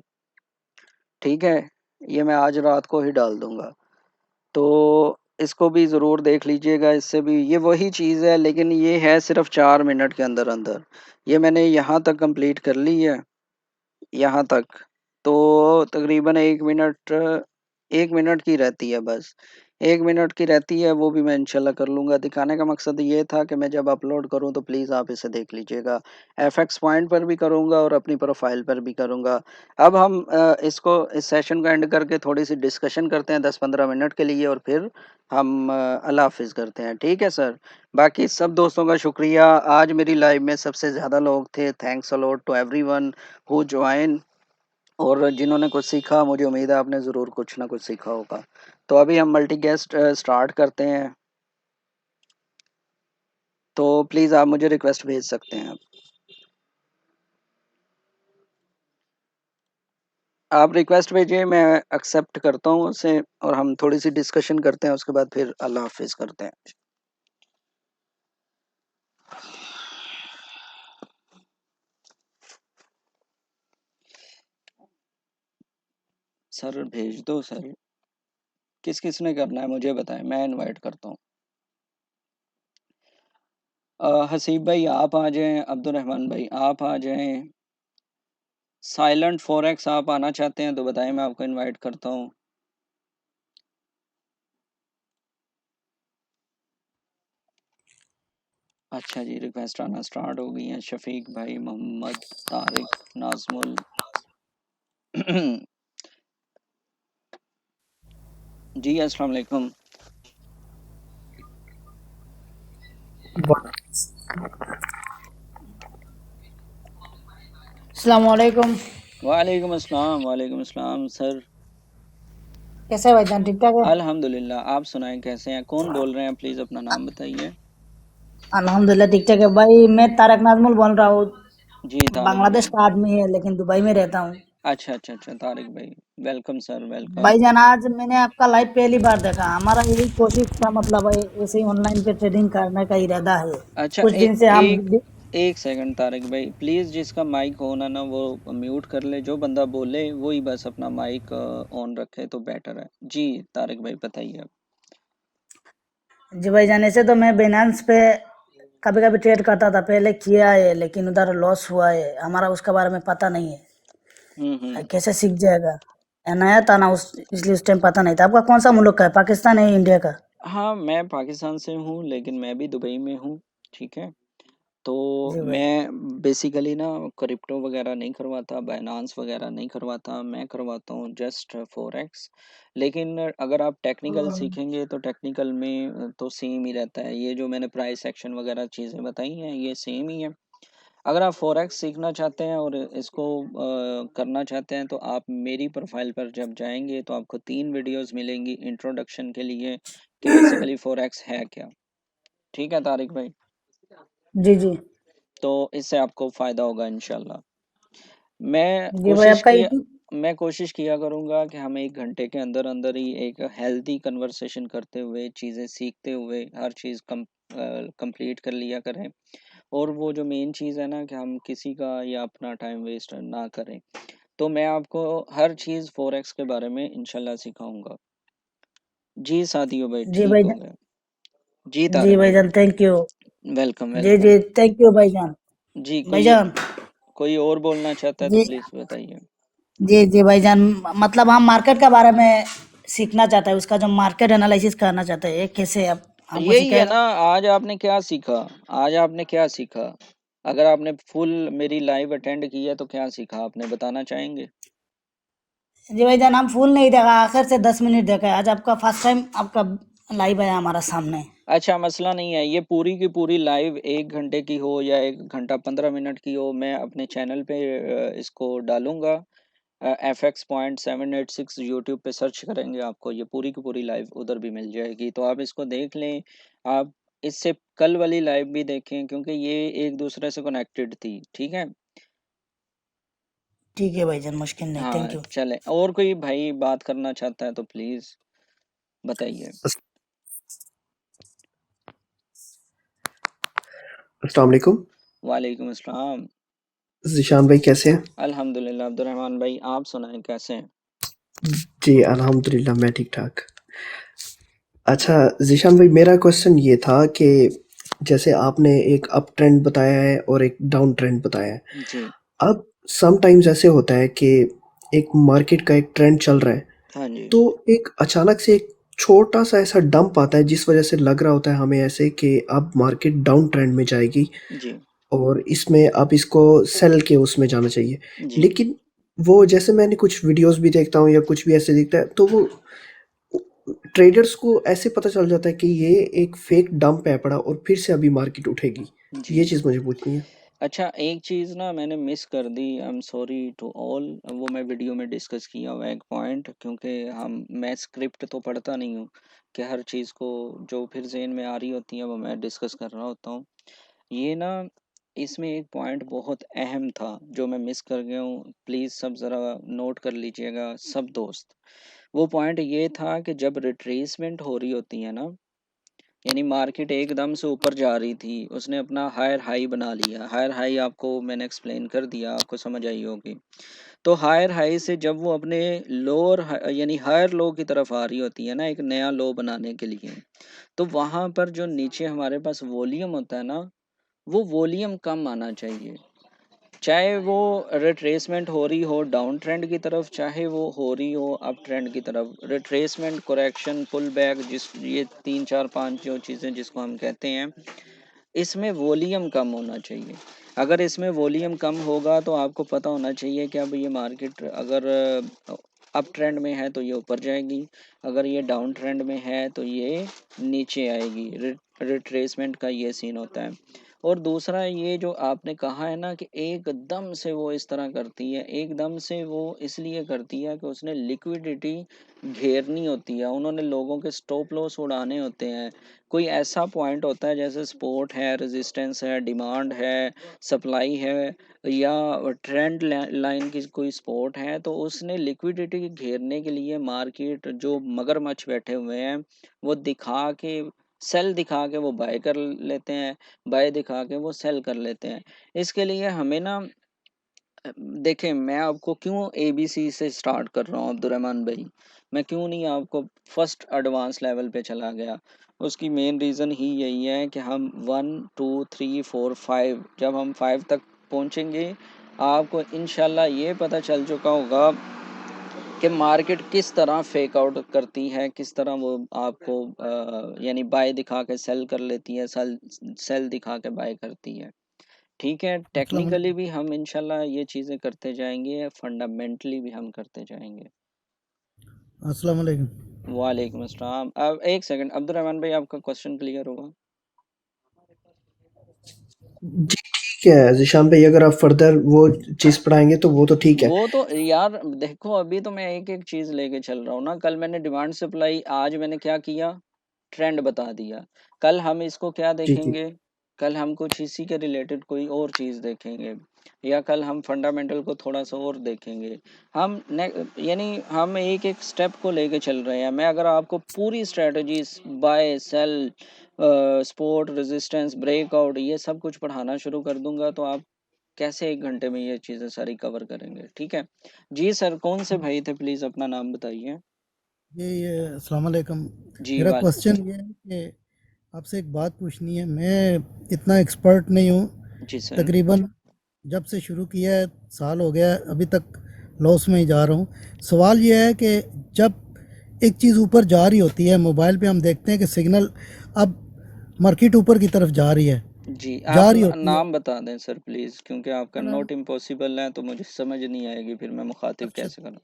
ठीक है, ये मैं आज रात को ही डाल दूंगा। तो इसको भी ज़रूर देख लीजिएगा, इससे भी ये वही चीज़ है, लेकिन ये है सिर्फ 4 मिनट के अंदर अंदर। ये मैंने यहाँ तक कंप्लीट कर ली है, यहाँ तक। तो तकरीबन 1 मिनट की रहती है बस। 1 मिनट की रहती है, वो भी मैं इंशाल्लाह कर लूँगा। दिखाने का मकसद ये था कि मैं जब अपलोड करूँ तो प्लीज़ आप इसे देख लीजिएगा। एफएक्स पॉइंट पर भी करूँगा और अपनी प्रोफ़ाइल पर भी करूँगा। अब हम इस सेशन को एंड करके थोड़ी-सी डिस्कशन करते हैं 10-15 मिनट के लिए, और फिर हम अल्लाह हाफ़िज़ करते हैं। ठीक है सर? बाकी सब दोस्तों का शुक्रिया। आज मेरी लाइव में सबसे ज़्यादा लोग थे। Thanks a lot to everyone who join, और जिन्होंने कुछ सीखा, मुझे उम्मीद है आपने ज़रूर कुछ ना कुछ सीखा होगा। तो अभी हम मल्टी गेस्ट स्टार्ट करते हैं। तो प्लीज़ आप मुझे रिक्वेस्ट भेज सकते हैं। आप रिक्वेस्ट भेजिए, मैं एक्सेप्ट करता हूँ उसे, और हम थोड़ी-सी डिस्कशन करते हैं, उसके बाद फिर अल्लाह हाफ़िज़ करते हैं। सर भेज दो सर। किस-किस ने करना है मुझे बताएँ, मैं इनवाइट करता हूँ। हसीब भाई आप आ जाएँ, अब्दुर्रहमान भाई आप आ जाएँ। साइलेंट फॉरेक्स आप आना चाहते हैं तो बताएँ, मैं आपको इनवाइट करता हूँ। अच्छा जी, रिक्वेस्ट आना स्टार्ट हो गई हैं। शफीक भाई, मोहम्मद, तारिक, नाज़मुल। जी, अस्सलाम वालेकुम। अस्सलामुअलैकुम। वालेकुम अस्सलाम सर। कैसे है भाईजान, ठीक ठाक है? अल्हम्दुलिल्लाह, आप सुनाएँ कैसे हैं? कौन बोल रहे हैं? प्लीज़ अपना नाम बताइए। अल्हम्दुलिल्लाह ठीक ठाक है भाई। मैं तारक नाजमुल बोल रहा हूँ। जी, तारिक बांग्लादेश भाई। का आदमी है लेकिन दुबई में रहता हूँ। अच्छा, तारिक भाई। Welcome sir, welcome. भाईजान आज मैंने आपका लाइव पहली बार देखा। हमारा यही कोशिश था, मतलब ऐसे ही ऑनलाइन पे ट्रेडिंग करने का इरादा है। अच्छा, कुछ दिन से हम एक सेकंड तारिक भाई, प्लीज़ जिसका माइक ऑन है ना वो म्यूट कर ले, जो बंदा बोले वो ही बस अपना माइक ऑन रखे तो बेटर है। जी, तारिक भाई बताइए अब। जी भाईजान, ऐसे तो मैं बिनांस पे कभी कभी ट्रेड करता था, पहले किया है लेकिन उधर लॉस हुआ है। हमारा उसके बारे में पता नहीं है, हुँ। कैसे सीख जाएगा। नया था ना, उस इसलिए उस टाइम पता नहीं था। आपका कौन सा मुल्क का है, पाकिस्तान है इंडिया का? हाँ, मैं पाकिस्तान से हूँ, लेकिन मैं भी दुबई में हूँ, ठीक है? तो जी भाई। मैं बेसिकली ना क्रिप्टो वगैरह नहीं करवाता, बाइनेंस वगैरह नहीं करवाता, मैं करवाता हूँ जस्ट फॉरेक्स। लेकिन अगर आप टेक्निकल सीखेंगे तो टेक्निकल में तो सेम ही रहता है। ये जो मैंने प्राइस एक्शन वगैरह चीज़ें बताई हैं, ये सेम ही है। अगर आप फॉरेक्स सीखना चाहते हैं और इसको करना चाहते हैं, तो आप मेरी प्रोफाइल पर जब जाएँगे तो आपको 3 वीडियोज़ मिलेंगी इंट्रोडक्शन के लिए कि बेसिकली फॉरेक्स है क्या? ठीक है तारिक भाई? जी जी। तो इससे आपको फ़ायदा होगा इंशाल्लाह। मैं जी भाई, कोशिश आपका किया यूट्यूब। मैं कोशिश किया करूँगा कि हम 1 घंटे के अंदर-अंदर ही एक हेल्दी कन्वर्सेशन करते हुए, चीज़ें सीखते हुए, हर चीज़ कंप्लीट कर लिया करें। और वो जो मेन चीज़ है ना कि हम किसी का या अपना टाइम वेस्ट ना करें। तो मैं आपको हर चीज़ फ़ॉरेक्स के बारे में इंशाल्लाह सिखाऊँगा। जी, साथियों भाई जी ठीक हो भाईजान। गया। जी, जी तारिक भाई। भाईजान, थैंक यू। वेलकम, जी जी, वेलकम। थैंक यू भाईजान। जी, भाईजान। कोई और बोलना चाहता है तो जी प्लीज़ बताइए। जी जी भाईजान, मतलब हम मार्केट के बारे में सीखना चाहते हैं, उसका जो मार्केट एनालिसिस करना चाहते हैं, ये कैसे आप हमको यही है सिखाएगा? ना, आज आपने क्या सीखा? आज आपने क्या सीखा? अगर आपने फुल मेरी लाइव अटेंड की है तो क्या सीखा आपने बताना चाहेंगे? जी भाईजान, हम फुल नहीं देखा, आखिर से 10 मिनट देखा है। आज आपका फर्स्ट टाइम आपका लाइव है हमारा सामने। अच्छा, मसला नहीं है, ये पूरी की पूरी लाइव 1 घंटे की हो या 1 घंटा 15 मिनट की हो, मैं अपने चैनल पे इसको डालूँगा। एफएक्स पॉइंट 786 यूट्यूब पे सर्च करेंगे, आपको ये पूरी की पूरी लाइव उधर भी मिल जाएगी। तो आप इसको देख लें। आप इससे कल वाली लाइव भी देखें, क्योंकि ये एक-दूसरे से कनेक्टेड थी, ठीक है? ठीक है भाईजान, मुश्किल नहीं, हाँ, थैंक यू। चलें, और कोई भाई बात करना चाहता है तो प्लीज़ बताइए। अस्सलाम वालेकुम। वालेकुम अस्सलाम। ज़ीशान भाई कैसे हैं? अल्हम्दुलिल्लाह, अब्दुर्रहमान भाई आप सुनाएँ कैसे हैं? जी, अल्हम्दुलिल्लाह मैं ठीक-ठाक। अच्छा ज़ीशान भाई, मेरा क्वेश्चन ये था कि जैसे आपने एक अप ट्रेंड बताया है और एक डाउन ट्रेंड बताया है। जी। अब समटाइम्स ऐसे होता है कि एक मार्केट का एक ट्रेंड चल रहा है, हाँ जी। तो एक अचानक से एक छोटा-सा ऐसा डंप आता है जिस वज़ह से लग रहा होता है हमें ऐसे कि अब मार्केट डाउन ट्रेंड में जाएगी जी, और इसमें अब इसको सेल के उसमें जाना चाहिए। जी। लेकिन वो जैसे मैंने कुछ वीडियोज़ भी देखता हूँ या कुछ भी ऐसे दिखता है, तो वो ट्रेडर्स को ऐसे पता चल जाता है कि ये एक फेक डंप है पड़ा और फिर से अभी मार्केट उठेगी। जी। ये चीज़ मुझे पूछनी है। अच्छा, एक चीज़ ना मैंने मिस कर दी, I am sorry to all. वो मैं वीडियो में डिस्कस किया हुआ है एक पॉइंट, क्योंकि मैं स्क्रिप्ट तो पढ़ता नहीं हूँ कि हर चीज़ को जो फिर ज़हन में आ रही होती है वो मैं डिस्कस कर रहा होता हूँ। ये ना, इसमें एक पॉइंट बहुत अहम था जो मैं मिस कर गया हूँ, प्लीज़ सब ज़रा नोट कर लीजिएगा सब दोस्त। वो पॉइंट ये था कि जब रिट्रेसमेंट हो रही होती है ना, यानी मार्केट एकदम से ऊपर जा रही थी, उसने अपना हायर हाई बना लिया। हायर हाई आपको मैंने एक्सप्लेन कर दिया, आपको समझ आई होगी। तो हायर हाई से जब वो अपने लोअर यानी हायर लो की तरफ आ रही होती है ना, एक नया लो बनाने के लिए, तो वहां पर जो नीचे हमारे पास वॉल्यूम होता है ना, वो वॉल्यूम कम आना चाहिए। चाहे वो रिट्रेसमेंट हो रही हो डाउन ट्रेंड की तरफ, चाहे वो हो रही हो अप ट्रेंड की तरफ। रिट्रेसमेंट, करेक्शन, पुल बैक, जिस ये 3 4 5 जो चीज़ें जिसको हम कहते हैं, इसमें वॉल्यूम कम होना चाहिए। अगर इसमें वॉल्यूम कम होगा तो आपको पता होना चाहिए कि अब ये मार्केट अगर अप ट्रेंड में है तो ये ऊपर जाएगी, अगर ये डाउन ट्रेंड में है तो ये नीचे आएगी। रिट्रेसमेंट का ये सीन होता है। और दूसरा ये जो आपने कहा है ना कि एकदम से वो इस तरह करती है, एकदम से वो इसलिए करती है कि उसने लिक्विडिटी घेरनी होती है, उन्होंने लोगों के स्टॉप लॉस उड़ाने होते हैं। कोई ऐसा पॉइंट होता है जैसे सपोर्ट है, रेजिस्टेंस है, डिमांड है, सप्लाई है, या ट्रेंड लाइन की कोई सपोर्ट है, तो उसने लिक्विडिटी घेरने के लिए मार्केट जो मगरमच्छ बैठे हुए हैं, वो दिखा के, सेल दिखा के वो बाय कर लेते हैं, बाय दिखा के वो सेल कर लेते हैं। इसके लिए हमें ना, देखें, मैं आपको क्यों एबीसी से स्टार्ट कर रहा हूँ अब्दुलरहमान भाई, मैं क्यों नहीं आपको फर्स्ट एडवांस लेवल पे चला गया। उसकी मेन रीज़न ही यही है कि हम 1 2 3 4 5, जब हम 5 तक पहुँचेंगे, आपको इंशाल्लाह ये पता चल चुका होगा कि मार्केट किस तरह फेक आउट करती है, किस तरह वो आपको यानी बाय दिखा के सेल कर लेती है, सेल सेल दिखा के बाय करती है। ठीक है, अस्सलाम टेक्निकली वालेकुम। भी हम इंशाल्लाह ये चीज़ें करते जाएंगे, फंडामेंटली भी हम करते जाएंगे। अस्सलाम वालेकुम। वालेकुम अस्सलाम। अब एक सेकंड अब्दुलरहमान भाई, आपका क्वेश्चन क्लियर होगा? जी, ठीक है ज़ीशान भाई, अगर आप फर्दर वो चीज़ पढ़ाएँगे तो वो तो ठीक है। वो तो यार देखो, अभी तो मैं एक एक चीज़ लेके चल रहा हूँ ना। कल मैंने डिमांड सप्लाई, आज मैंने क्या किया, ट्रेंड बता दिया। कल हम इसको क्या जी, जी। देखेंगे, कल हम कुछ इसी के रिलेटेड कोई और चीज़ देखेंगे, या कल हम फंडामेंटल को थोड़ा सा और देखेंगे। हम यानी हम एक एक स्टेप को लेके चल रहे हैं। मैं अगर आपको पूरी strategy, buy sell, support, resistance, breakout, ये सब कुछ पढ़ाना शुरू कर दूंगा तो आप कैसे 1 घंटे में ये चीज़ें सारी कवर करेंगे? ठीक है जी सर, कौन से भाई थे, प्लीज़ अपना नाम बताइए। ये अस्सलाम वालेकुम। जी मेरा वाल क्वेश्चन ये है कि आपसे एक बात पूछनी है। मैं इतना एक्सपर्ट नहीं हूँ, जी सर। तकरीबन जब से शुरू किया है साल हो गया है, अभी तक लॉस में ही जा रहा हूँ। सवाल ये है कि जब एक चीज़ ऊपर जा रही होती है, मोबाइल पे हम देखते हैं कि सिग्नल अब मार्केट ऊपर की तरफ जा रही है, जी, जा आप रही होती है। नाम बता दें सर प्लीज़, क्योंकि आपका मेरा नाम नॉट इम्पॉसिबल है तो मुझे समझ नहीं आएगी, फिर मैं मुखातिब अरशद कैसे करूँ?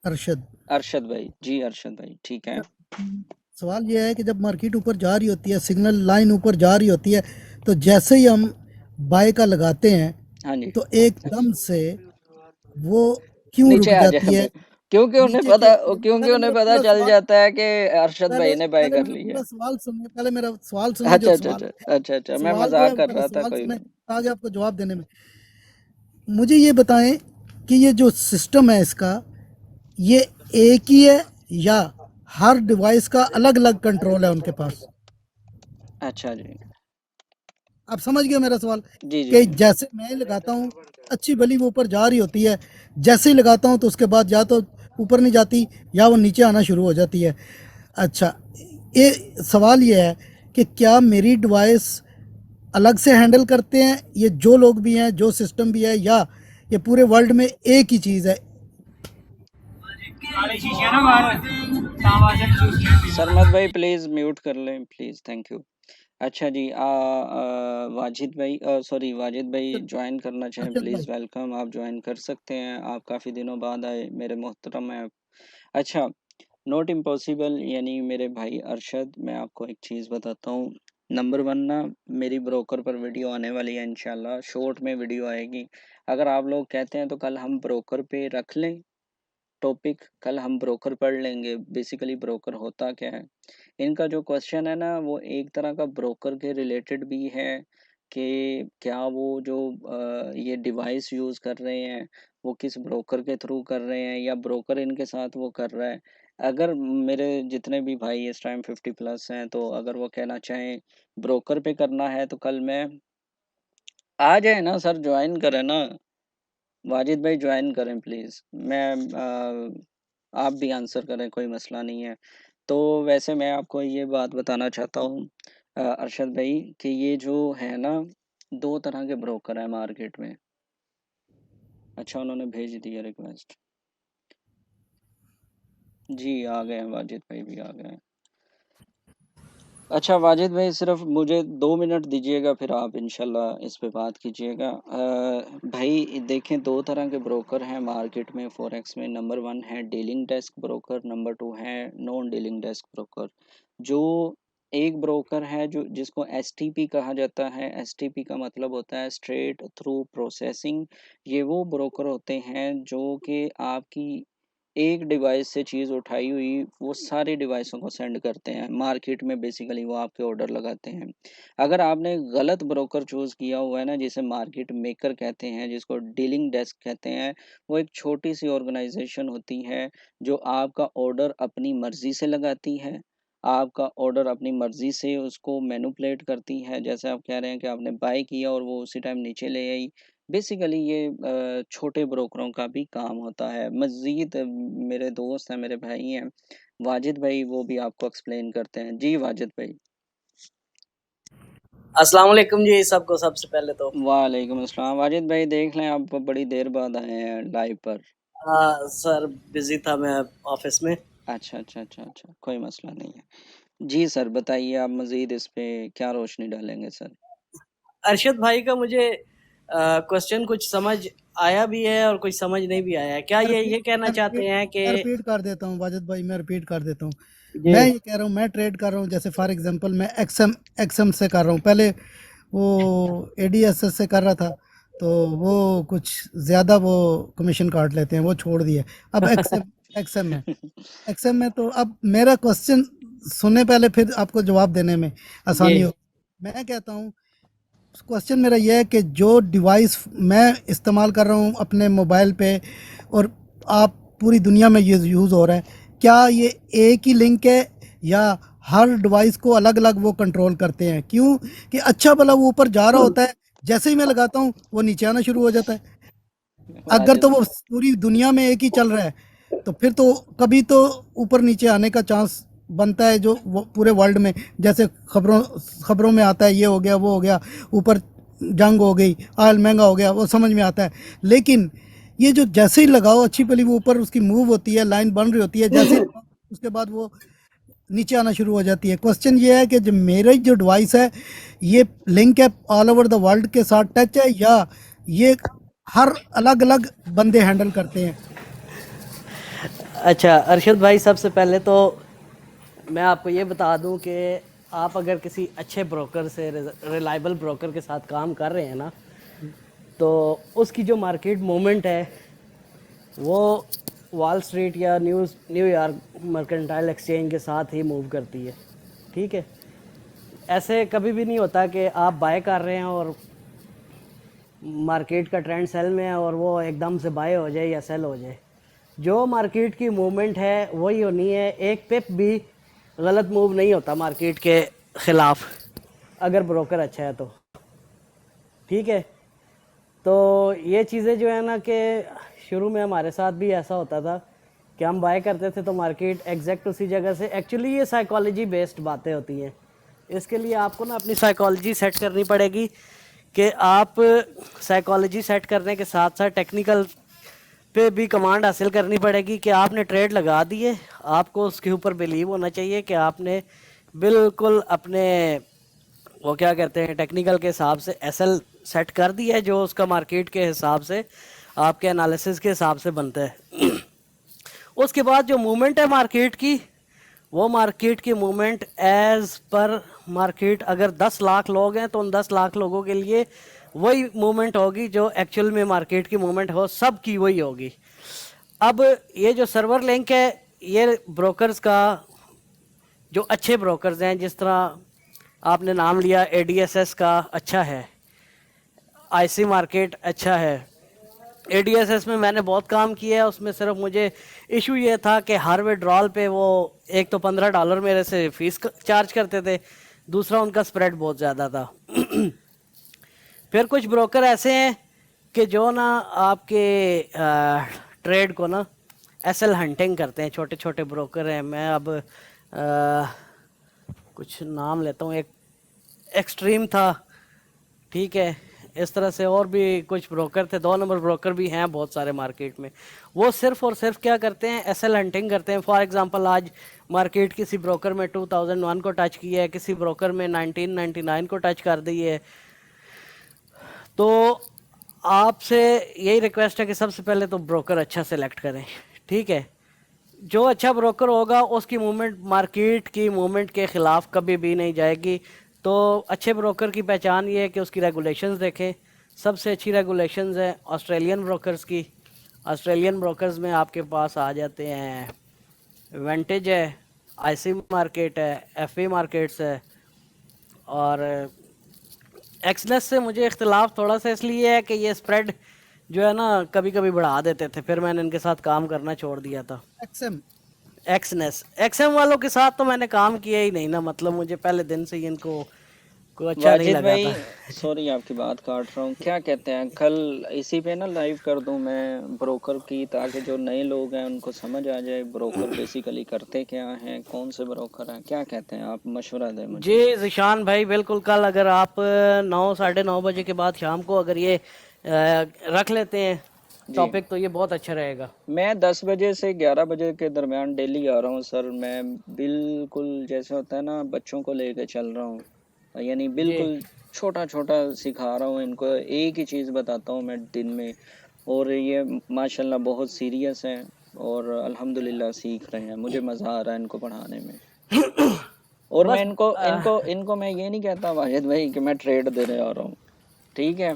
अरशद। अरशद भाई, जी अरशद भाई, ठीक है। सवाल ये है कि जब मार्केट ऊपर जा रही होती है, सिग्नल लाइन ऊपर जा रही होती है, तो जैसे ही हम बाय का लगाते हैं हाँ जी, तो एकदम से वो क्यों नीचे रुक आ जाती जाते है? हैं, क्योंकि उन्हें नीचे पता, क्यों आती है? क्योंकि पहले उन्हें मेरा पता पूरा चल सवाल, जाता है कि अरशद पहले भाई ने बाय पहले कर मेरा ली है। पूरा सवाल सुनिए, पहले मेरा सवाल सुनिए। जो अच्छा अच्छा सवाल अच्छा है, अच्छा अच्छा, मैं सवाल जो है मजाक वो कर मेरा रहा था, सवाल कोई सुने, नहीं। आगे आपको जवाब देने में। मुझे ये बताएं कि ये जो सिस्टम है इसका, ये एक ही है या हर डिवाइस का अलग अलग कंट्रोल है उनके पास? अच्छा जी। आप समझ गए मेरा सवाल? जी जी कि जी। जैसे मैं लगाता हूँ, अच्छी भली वो ऊपर जा रही होती है, जैसे ही लगाता हूँ तो उसके बाद या तो ऊपर नहीं जाती या वो नीचे आना शुरू हो जाती है। अच्छा, ये सवाल ये है कि क्या मेरी डिवाइस अलग से हैंडल करते हैं ये जो लोग भी हैं, जो सिस्टम भी है, या ये पूरे वर्ल्ड में एक ही चीज़ है? सरमद भाई प्लीज़ म्यूट कर लें प्लीज़, थैंक यू। अच्छा जी, वाजिद भाई, सॉरी वाजिद भाई ज्वाइन करना चाहें अर्शद भाई, प्लीज़ वेलकम, आप ज्वाइन कर सकते हैं, आप काफ़ी दिनों बाद आए मेरे मोहतरम हैं। अच्छा, नॉट इम्पॉसिबल यानी मेरे भाई अरशद, मैं आपको एक चीज़ बताता हूँ। नंबर वन ना, मेरी ब्रोकर पर वीडियो आने वाली है इंशाल्लाह, शॉर्ट में वीडियो आएगी। अगर आप लोग कहते हैं तो कल हम ब्रोकर पे रख लें टॉपिक, कल हम ब्रोकर पढ़ लेंगे, बेसिकली ब्रोकर होता क्या है। इनका जो क्वेश्चन है ना वो एक तरह का ब्रोकर के रिलेटेड भी है कि क्या वो जो ये डिवाइस यूज़ कर रहे हैं वो किस ब्रोकर के थ्रू कर रहे हैं या ब्रोकर इनके साथ वो कर रहा है। अगर मेरे जितने भी भाई इस टाइम 50 प्लस हैं तो अगर वो कहना चाहें ब्रोकर पे करना है तो कल मैं आ जाए ना सर, ज्वाइन करें ना, वाजिद भाई ज्वाइन करें प्लीज़। मैं आप भी आंसर करें, कोई मसला नहीं है। तो वैसे मैं आपको ये बात बताना चाहता हूँ अरशद भाई कि ये जो है ना 2 तरह के ब्रोकर हैं मार्केट में। अच्छा, उन्होंने भेज दिया रिक्वेस्ट। जी, आ गए हैं, वाजिद भाई भी आ गए हैं। अच्छा वाजिद भाई सिर्फ मुझे 2 मिनट दीजिएगा, फिर आप इंशाल्लाह इस पे बात कीजिएगा। भाई देखें, 2 तरह के ब्रोकर हैं मार्केट में फॉरेक्स में। नंबर 1 है डीलिंग डेस्क ब्रोकर, नंबर 2 है नॉन डीलिंग डेस्क ब्रोकर। जो एक ब्रोकर है जो जिसको एसटीपी कहा जाता है, एसटीपी का मतलब होता है स्ट्रेट थ्रू प्रोसेसिंग। ये वो ब्रोकर होते हैं जो कि आपकी एक डिवाइस से चीज़ उठाई हुई वो सारी डिवाइसों को सेंड करते हैं मार्केट में, बेसिकली वो आपके ऑर्डर लगाते हैं। अगर आपने गलत ब्रोकर चूज़ किया हुआ है ना, जिसे मार्केट मेकर कहते हैं, जिसको डीलिंग डेस्क कहते हैं, वो एक छोटी सी ऑर्गेनाइजेशन होती है जो आपका ऑर्डर अपनी मर्जी से लगाती है, आपका ऑर्डर अपनी मर्जी से उसको मैनिपुलेट करती है। जैसे आप कह रहे हैं कि आपने बाय किया और वो उसी टाइम नीचे ले आई। बेसिकली ये छोटे ब्रोकरों का भी काम होता है। मज़ीद मेरे दोस्त हैं, मेरे भाई हैं, वाजिद भाई, वो भी आपको एक्सप्लेन करते हैं। जी वाजिद भाई। अस्सलाम वालेकुम जी सबको। सबसे पहले तो वालेकुम अस्सलाम। वाजिद भाई देख लें, आप बड़ी देर बाद आए हैं लाइव पर। सर बिजी था मैं ऑफिस में। अच्छा अच्छा अच्छा अच्छा, कोई मसला नहीं है। जी सर बताइए, आप मज़ीद इस पे क्या रोशनी डालेंगे सर? अरशद भाई का मुझे क्वेश्चन कुछ समझ आया भी है और कुछ समझ नहीं भी आया है। क्या ये कहना चाहते हैं कि मैं रिपीट कर देता हूँ वाजिद भाई, मैं रिपीट कर देता हूँ। जी मैं ये कह रहा हूँ, मैं ट्रेड कर रहा हूँ, जैसे फॉर एग्जांपल मैं एक्सएम से कर रहा हूँ। पहले वो एडीएसएस से कर रहा था, तो वो कुछ ज़्यादा वो कमीशन काट लेते हैं, वो छोड़ दिए। अब एक्सएम एक्सएम में तो अब मेरा क्वेश्चन सुनने पहले, फिर आपको जवाब देने में जी आसानी हो। मैं कहता हूँ, क्वेश्चन मेरा यह है कि जो डिवाइस मैं इस्तेमाल कर रहा हूँ अपने मोबाइल पे और आप पूरी दुनिया में ये यूज़ हो रहा है, क्या ये एक ही लिंक है या हर डिवाइस को अलग अलग वो कंट्रोल करते हैं? क्यों कि अच्छा भला वो ऊपर जा रहा होता है, जैसे ही मैं लगाता हूँ वो नीचे आना शुरू हो जाता है। अगर वाजिद तो वो पूरी दुनिया में एक ही चल रहा है, तो फिर तो कभी तो ऊपर नीचे आने का चांस बनता है, जो वो पूरे वर्ल्ड में जैसे खबरों में आता है, ये हो गया वो हो गया, ऊपर जंग हो गई, ऑयल महंगा हो गया, वो समझ में आता है। लेकिन ये जो जैसे ही लगाओ अच्छी भली वो ऊपर उसकी मूव होती है, लाइन बन रही होती है, जैसे ही लगाओ, उसके बाद वो नीचे आना शुरू हो जाती है। क्वेश्चन ये है कि जो मेरा जो डिवाइस है, ये लिंक है ऑल ओवर द वर्ल्ड के साथ टच है, या ये हर अलग अलग बंदे हैंडल करते हैं? अच्छा अरशद भाई, सबसे पहले तो मैं आपको ये बता दूं कि आप अगर किसी अच्छे ब्रोकर से, रिलायबल ब्रोकर के साथ काम कर रहे हैं ना, तो उसकी जो मार्केट मूवमेंट है वो वॉल स्ट्रीट या न्यूयॉर्क मर्केंटाइल एक्सचेंज के साथ ही मूव करती है। ठीक है, ऐसे कभी भी नहीं होता कि आप बाय कर रहे हैं और मार्केट का ट्रेंड सेल में है और वो एकदम से बाय हो जाए या सेल हो जाए। जो मार्केट की मूवमेंट है वही होनी है। एक पिप भी गलत मूव नहीं होता मार्केट के ख़िलाफ़, अगर ब्रोकर अच्छा है तो। ठीक है, तो ये चीज़ें जो है ना कि शुरू में हमारे साथ भी ऐसा होता था कि हम बाय करते थे तो मार्केट एग्जैक्ट उसी जगह से। एक्चुअली ये साइकोलॉजी बेस्ड बातें होती हैं। इसके लिए आपको ना अपनी साइकोलॉजी सेट करनी पड़ेगी कि आप साइकोलॉजी सेट करने के साथ साथ टेक्निकल पे भी कमांड हासिल करनी पड़ेगी कि आपने ट्रेड लगा दिए, आपको उसके ऊपर बिलीव होना चाहिए कि आपने बिल्कुल अपने वो क्या कहते हैं टेक्निकल के हिसाब से एसएल सेट कर दिया है जो उसका मार्केट के हिसाब से आपके एनालिसिस के हिसाब से बनता है। उसके बाद जो मूवमेंट है मार्केट की, वो मार्केट की मूवमेंट एज पर मार्केट अगर 10 लाख लोग हैं तो उन 10 लाख लोगों के लिए वही मूवमेंट होगी जो एक्चुअल में मार्केट की मूवमेंट हो, सब की वही होगी। अब ये जो सर्वर लिंक है ये ब्रोकर्स का, जो अच्छे ब्रोकर्स हैं, जिस तरह आपने नाम लिया एडीएसएस का अच्छा है, आईसी मार्केट अच्छा है। एडीएसएस में मैंने बहुत काम किया है, उसमें सिर्फ मुझे इशू ये था कि हर विड्रॉल पे वो एक तो $15 मेरे से फीस चार्ज करते थे, दूसरा उनका स्प्रेड बहुत ज़्यादा था। फिर कुछ ब्रोकर ऐसे हैं कि जो ना आपके ट्रेड को ना एसएल हंटिंग करते हैं, छोटे छोटे ब्रोकर हैं। मैं अब कुछ नाम लेता हूँ, एक एक्सट्रीम था, ठीक है, इस तरह से और भी कुछ ब्रोकर थे, 2 नंबर ब्रोकर भी हैं बहुत सारे मार्केट में। वो सिर्फ और सिर्फ क्या करते हैं, एसएल हंटिंग करते हैं। फॉर एग्जांपल आज मार्केट किसी ब्रोकर में 2001 को टच किया है, किसी ब्रोकर में 1999 को टच कर दी है, तो आपसे यही रिक्वेस्ट है कि सबसे पहले तो ब्रोकर अच्छा सेलेक्ट करें, ठीक है। जो अच्छा ब्रोकर होगा उसकी मूवमेंट मार्केट की मूवमेंट के ख़िलाफ़ कभी भी नहीं जाएगी। तो अच्छे ब्रोकर की पहचान ये है कि उसकी रेगुलेशंस देखें। सबसे अच्छी रेगुलेशंस है ऑस्ट्रेलियन ब्रोकर्स की। ऑस्ट्रेलियन ब्रोकर्स में आपके पास आ जाते हैं वेंटेज है, आईसी मार्केट है, एफए मार्केट्स है, और एक्सनेस से मुझे इख्तिलाफ थोड़ा सा इसलिए है कि ये स्प्रेड जो है ना कभी कभी बढ़ा देते थे, फिर मैंने इनके साथ काम करना छोड़ दिया था। एक्सएम वालों के साथ तो मैंने काम किया ही नहीं ना, मतलब मुझे पहले दिन से ही इनको कोई अच्छा नहीं वाजिद लगा भाई, था। सॉरी आपकी बात काट रहा हूँ, क्या कहते हैं कल इसी पे ना लाइव कर दूं मैं ब्रोकर की, ताकि जो नए लोग हैं उनको समझ आ जाए ब्रोकर बेसिकली करते क्या हैं, कौन से ब्रोकर हैं, क्या कहते हैं आप मशवरा दें मुझे। जी जिशान भाई, बिल्कुल कल अगर आप 9 साढ़े 9 बजे के बाद शाम को अगर ये रख लेते हैं टॉपिक तो ये बहुत अच्छा रहेगा। मैं 10 बजे से 11 बजे के दरमियान डेली आ रहा हूँ सर। मैं बिल्कुल जैसे होता है ना बच्चों को लेके चल रहा हूँ, यानी बिल्कुल छोटा छोटा सिखा रहा हूँ इनको, एक ही चीज़ बताता हूँ मैं दिन में, और ये माशाल्लाह बहुत सीरियस हैं और अल्हम्दुलिल्लाह सीख रहे हैं। मुझे मज़ा आ रहा है इनको पढ़ाने में। और मैं इनको इनको इनको मैं ये नहीं कहता वाहिद भाई कि मैं ट्रेड देने आ रहा हूँ, ठीक है।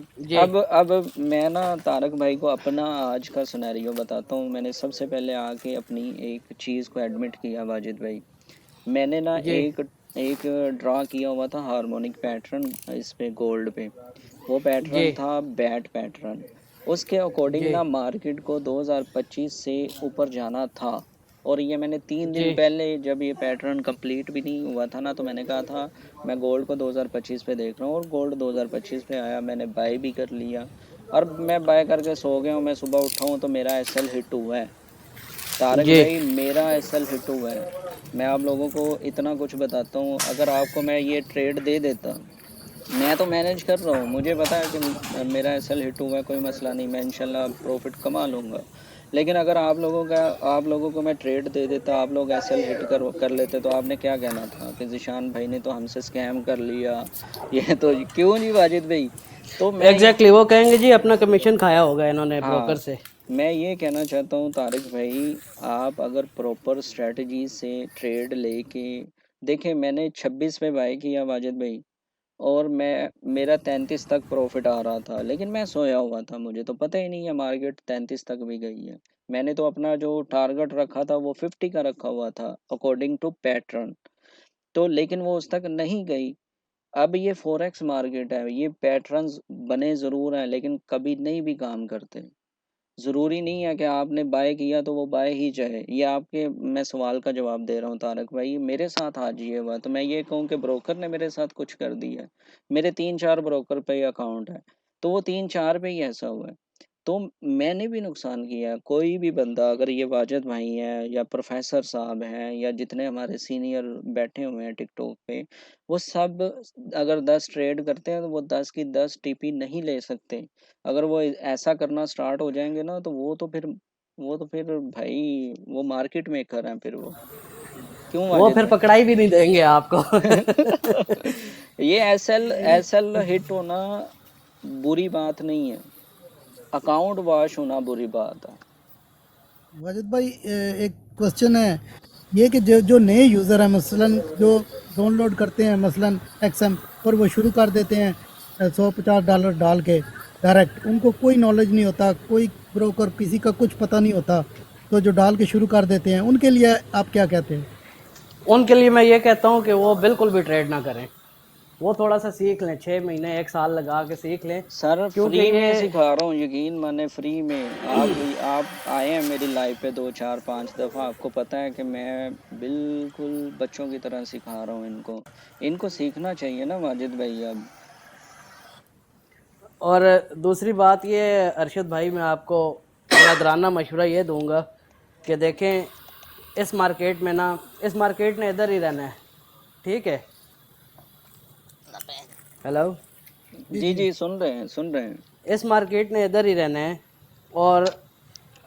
अब मैं ना तारक भाई को अपना आज का सिनेरियो बताता हूँ। मैंने सबसे पहले आके अपनी एक चीज़ को एडमिट किया वाजिद भाई, मैंने ना एक ड्रा किया हुआ था हार्मोनिक पैटर्न इस पे गोल्ड पे, वो पैटर्न था बैट पैटर्न। उसके अकॉर्डिंग ना मार्केट को 2025 से ऊपर जाना था, और ये मैंने 3 दिन पहले जब ये पैटर्न कंप्लीट भी नहीं हुआ था ना, तो मैंने कहा था मैं गोल्ड को 2025 पे देख रहा हूँ, और गोल्ड 2025 पे आया, मैंने बाय भी कर लिया, और मैं बाय करके सो गया हूँ। मैं सुबह उठा हूँ तो मेरा एसएल हिट हुआ है तारक भाई, मेरा एसएल हिट हुआ है। मैं आप लोगों को इतना कुछ बताता हूँ, अगर आपको मैं ये ट्रेड दे देता, मैं तो मैनेज कर रहा हूँ, मुझे पता है कि मेरा एसएल हिट हुआ है, कोई मसला नहीं, मैं इंशाल्लाह प्रॉफिट कमा लूँगा। लेकिन अगर आप लोगों को मैं ट्रेड दे देता, आप लोग एसएल हिट कर लेते, तो आपने क्या कहना था कि ज़िशान भाई ने तो हमसे स्कैम कर लिया, ये तो क्यों जी वाजिद भाई। तो मैं एग्जैक्टली वो कहेंगे जी अपना कमीशन खाया होगा इन्होंने ब्रोकर से। मैं ये कहना चाहता हूँ तारिक भाई, आप अगर प्रॉपर स्ट्रेटजी से ट्रेड लेके देखें, मैंने 26 पे बाय किया वाजिद भाई, और मेरा 33 तक प्रॉफिट आ रहा था, लेकिन मैं सोया हुआ था, मुझे तो पता ही नहीं है मार्केट 33 तक भी गई है। मैंने तो अपना जो टारगेट रखा था वो 50 का रखा हुआ था अकॉर्डिंग टू पैटर्न, तो लेकिन वो उस तक नहीं गई। अब ये फॉरेक्स मार्केट है, ये पैटर्न्स बने ज़रूर हैं लेकिन कभी नहीं भी काम करते। ज़रूरी नहीं है कि आपने बाय किया तो वो बाय ही जाए। ये आपके मैं सवाल का जवाब दे रहा हूँ तारक भाई, मेरे साथ आज ये हुआ, तो मैं ये कहूँ कि ब्रोकर ने मेरे साथ कुछ कर दिया है। मेरे 3-4 ब्रोकर पे ही अकाउंट है, तो वो 3-4 पे ही ऐसा हुआ है। तो मैंने भी नुकसान किया। कोई भी बंदा, अगर ये वाजिद भाई हैं या प्रोफेसर साहब हैं या जितने हमारे सीनियर बैठे हुए हैं टिकटॉक पे, वो सब अगर 10 ट्रेड करते हैं तो वो 10 की 10 टीपी नहीं ले सकते। अगर वो ऐसा करना स्टार्ट हो जाएंगे ना, तो वो तो फिर भाई वो मार्केट मेकर हैं फिर वो। क्यों वो वाजिद फिर भाई? पकड़ाई भी नहीं देंगे आपको। ये एसएल हिट होना बुरी बात नहीं है, अकाउंट वॉश होना बुरी बात है। वाजिद भाई एक क्वेश्चन है ये कि जो जो नए यूज़र हैं मसलन जो डाउनलोड करते हैं मसलन एक्सएम और वो शुरू कर देते हैं $150 डाल के डायरेक्ट, उनको कोई नॉलेज नहीं होता, कोई ब्रोकर किसी का कुछ पता नहीं होता, तो जो डाल के शुरू कर देते हैं उनके लिए आप क्या कहते हैं? उनके लिए मैं ये कहता हूँ कि वो बिल्कुल भी ट्रेड ना करें, वो थोड़ा सा सीख लें, 6 महीने 1 साल लगा के सीख लें। सर क्योंकि फ्री में ये सिखा रहा हूँ, यकीन माने फ्री में। आप आए हैं मेरी लाइफ पे 2 4 5 दफ़ा, आपको पता है कि मैं बिल्कुल बच्चों की तरह सिखा रहा हूँ इनको। इनको सीखना चाहिए ना वाजिद भाई अब। और दूसरी बात ये अरशद भाई, मैं आपको यादराना मशवरा ये दूंगा कि देखें इस मार्केट में ना, इस मार्केट ने इधर ही रहना है, ठीक है? हेलो, जी जी, सुन रहे हैं। इस मार्केट ने इधर ही रहना है और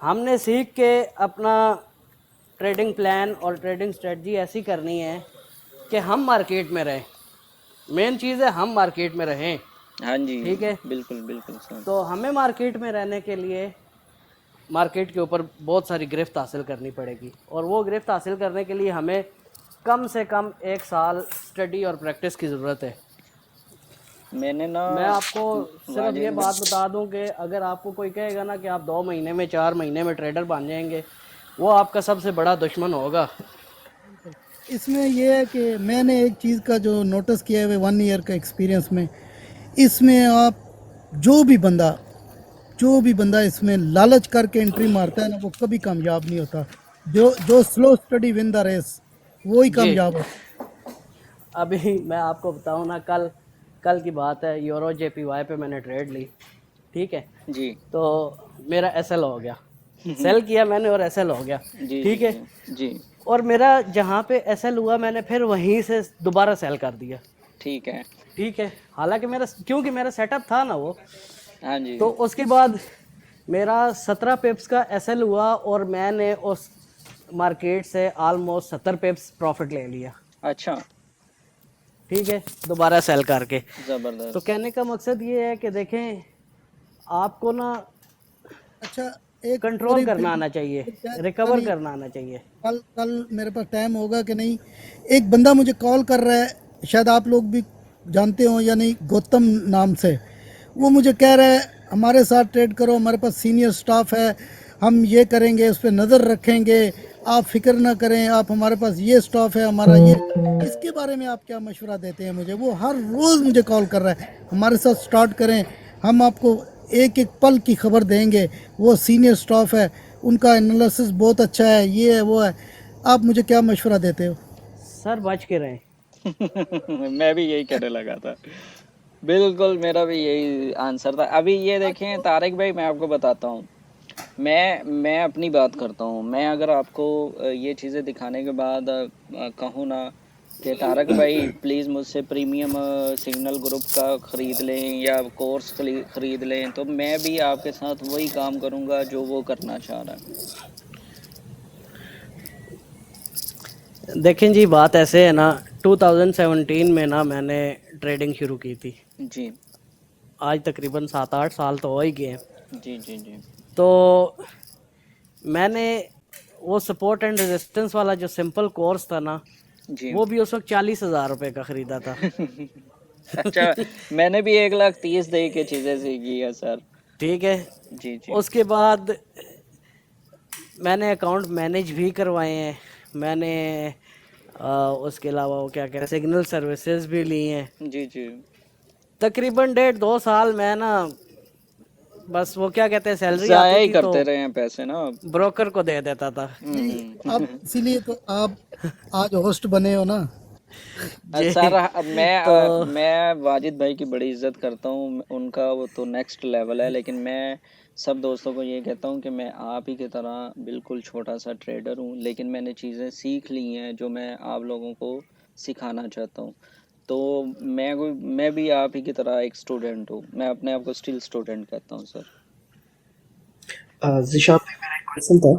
हमने सीख के अपना ट्रेडिंग प्लान और ट्रेडिंग स्ट्रेटजी ऐसी करनी है कि हम मार्केट में रहें। मेन चीज़ है हम मार्केट में रहें, हाँ जी, ठीक है? बिल्कुल बिल्कुल सर। तो हमें मार्केट में रहने के लिए मार्केट के ऊपर बहुत सारी गिरफ्त हासिल करनी पड़ेगी, और वो गिरफ्त हासिल करने के लिए हमें कम से कम 1 साल स्टडी और प्रैक्टिस की ज़रूरत है। मैंने ना मैं आपको सिर्फ वाजिद ये भाई- बात बता दूं कि अगर आपको कोई कहेगा ना कि आप 2 महीने में 4 महीने में ट्रेडर बन जाएंगे, वो आपका सबसे बड़ा दुश्मन होगा। इसमें यह है कि मैंने एक चीज़ का जो नोटिस किया है 1 ईयर का एक्सपीरियंस में, इसमें आप जो भी बंदा इसमें लालच करके एंट्री मारता है ना, वो कभी कामयाब नहीं होता। जो जो slow study win the race, वो ही जी, कामयाब होता है। अभी मैं आपको बताऊं ना, कल की बात है, यूरो JPY पे मैंने ट्रेड ली, ठीक है? जी तो मेरा SL हो गया, सेल किया मैंने और SL हो गया, जी ठीक है? जी, और मेरा जहाँ पे SL हुआ मैंने फिर वहीं से दोबारा सेल कर दिया, ठीक है। ठीक है? हालांकि क्योंकि मेरा सेटअप था ना वो, हाँ जी, तो उसके बाद मेरा 17 पिप्स का SL हुआ और मैंने उस मार्केट से ऑलमोस्ट 70 पिप्स प्रॉफिट ले लिया, अच्छा, ठीक है? दोबारा सेल करके। तो ज़बरदस्त। कहने का मकसद ये है कि देखें, आपको ना अच्छा, एक कंट्रोल और करना आना चाहिए, रिकवर करना आना चाहिए। कल कल मेरे पास टाइम होगा कि नहीं, एक बंदा मुझे कॉल कर रहा है, शायद आप लोग भी जानते हो या नहीं, गौतम नाम से। वो मुझे कह रहा है हमारे साथ ट्रेड करो, हमारे पास सीनियर स्टाफ है, हम ये करेंगे, उस पर नज़र रखेंगे, आप फिक्र ना करें, आप हमारे पास ये स्टाफ है हमारा ये। इसके बारे में आप क्या मशवरा देते हैं मुझे? वो हर रोज़ मुझे कॉल कर रहा है, हमारे साथ स्टार्ट करें, हम आपको एक एक पल की खबर देंगे, वो सीनियर स्टाफ है, उनका एनालिसिस बहुत अच्छा है, ये है वो है। आप मुझे क्या मशवरा देते हो? सर बच के रहें। मैं भी यही कहने लगा था। बिल्कुल मेरा भी यही आंसर था। अभी ये देखें तारिक भाई, मैं आपको बताता हूँ, मैं अपनी बात करता हूँ। मैं अगर आपको ये चीज़ें दिखाने के बाद कहूँ ना कि तारक भाई प्लीज़ मुझसे प्रीमियम सिग्नल ग्रुप का ख़रीद लें या कोर्स ख़रीद लें, तो मैं भी आपके साथ वही काम करूँगा जो वो करना चाह रहा है। देखें जी, बात ऐसे है ना, 2017 में ना मैंने ट्रेडिंग शुरू की थी, जी आज तकरीबन 7-8 साल तो हो ही गए हैं। जी जी जी तो मैंने वो सपोर्ट एंड रेजिस्टेंस वाला जो सिंपल कोर्स था ना, जी। वो भी उस वक्त 40,000 रुपये का ख़रीदा था। अच्छा, मैंने भी 1,30,000 दे के चीज़ें सीखी है सर। ठीक है? जी जी उसके बाद मैंने अकाउंट मैनेज भी करवाए हैं, मैंने उसके अलावा वो क्या कहते हैं, सिग्नल सर्विसेज भी ली हैं। जी जी तकरीबन 1.5-2 साल मैं ना बस वो क्या कहते हैं, सैलरी ज़ाया आती ही थी करते तो रहे हैं पैसे ना आप। ब्रोकर को दे देता था। अब इसीलिए तो आप आज होस्ट बने हो ना। जी। सर तो मैं वाजिद भाई की बड़ी इज्जत करता हूँ, उनका वो तो नेक्स्ट लेवल है, लेकिन मैं सब दोस्तों को ये कहता हूँ कि मैं आप ही की तरह बिल्कुल छोटा-सा ट्रेडर हूँ, लेकिन मैंने चीज़ें सीख ली हैं जो मैं आप लोगों को सिखाना चाहता हूँ। तो मैं भी आप ही की तरह एक स्टूडेंट हूँ। मैं अपने आप को स्टिल स्टूडेंट कहता हूँ सर। ज़िशान भाई, मेरा एक क्वेश्चन था।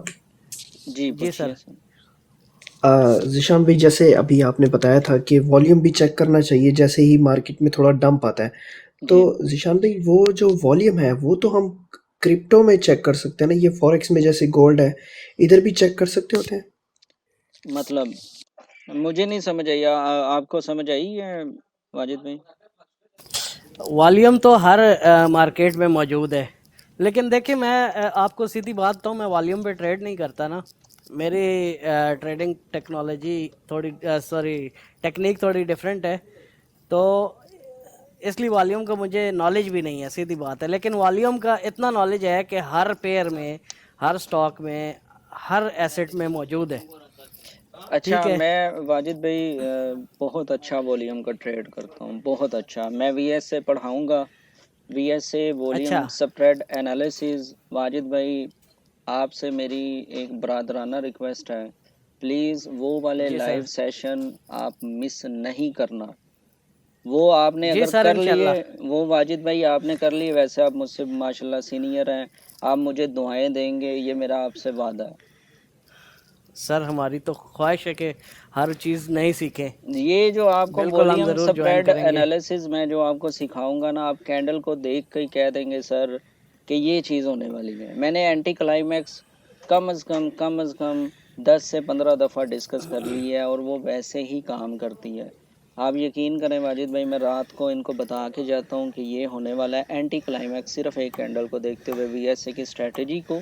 जी, जी पूछिए सर। सर। ज़िशान भाई, जैसे अभी आपने बताया था कि वॉल्यूम भी चेक करना चाहिए जैसे ही मार्केट में थोड़ा डंप आता है। तो जी। ज़िशान भाई, वो जो वॉल्यूम है वो तो हम क्रिप्टो में चेक कर सकते हैं ना, ये फॉरेक्स में जैसे गोल्ड है, इधर भी चेक कर सकते होते हैं? मतलब मुझे नहीं समझ आई। आपको समझ आई है वाजिद भाई? वॉल्यूम तो हर मार्केट में मौजूद है, लेकिन देखिए मैं आपको सीधी बात बताऊँ, मैं वॉल्यूम पे ट्रेड नहीं करता ना। मेरी ट्रेडिंग टेक्नोलॉजी थोड़ी टेक्निक थोड़ी डिफरेंट है, तो इसलिए वॉल्यूम का मुझे नॉलेज भी नहीं है, सीधी बात है। लेकिन वॉल्यूम का इतना नॉलेज है कि हर पेयर में, हर स्टॉक में, हर एसेट में मौजूद है। अच्छा, ठीक है। मैं वाजिद भाई बहुत अच्छा वॉल्यूम का ट्रेड करता हूँ, बहुत अच्छा। मैं वीएस से पढ़ाऊँगा, वीएस से अच्छा। Volume spread analysis. वाजिद भाई, आपसे मेरी एक ब्रादराना रिक्वेस्ट है, प्लीज़ वो वाले जी लाइव सर। सेशन आप मिस नहीं करना। वो आपने जी अगर सर, कर लिए, इंशाल्लाह। वो वाजिद भाई आपने कर लिए, वैसे आप मुझसे माशाल्लाह सीनियर हैं, आप मुझे दुआएं देंगे, ये मेरा आपसे वादा है। सर हमारी तो ख्वाहिश है कि हर चीज़ नहीं सीखें। ये जो आपको बिल्कुल हम वॉल्यूम ज़रूर ज्वाइन स्प्रेड करेंगे। एनालिसिस मैं जो आपको सिखाऊंगा ना, आप कैंडल को देख के ही कह देंगे सर कि ये चीज़ होने वाली है। मैंने एंटी क्लाइमैक्स कम अज़ कम 10 से 15 दफ़ा डिस्कस कर ली है और वो वैसे ही काम करती है। आप यकीन करें वाजिद भाई, मैं रात को इनको बता के जाता हूँ कि ये होने वाला है। एंटी क्लाइमैक्स सिर्फ एक कैंडल को देखते हुए वीएसए की स्ट्रेटजी को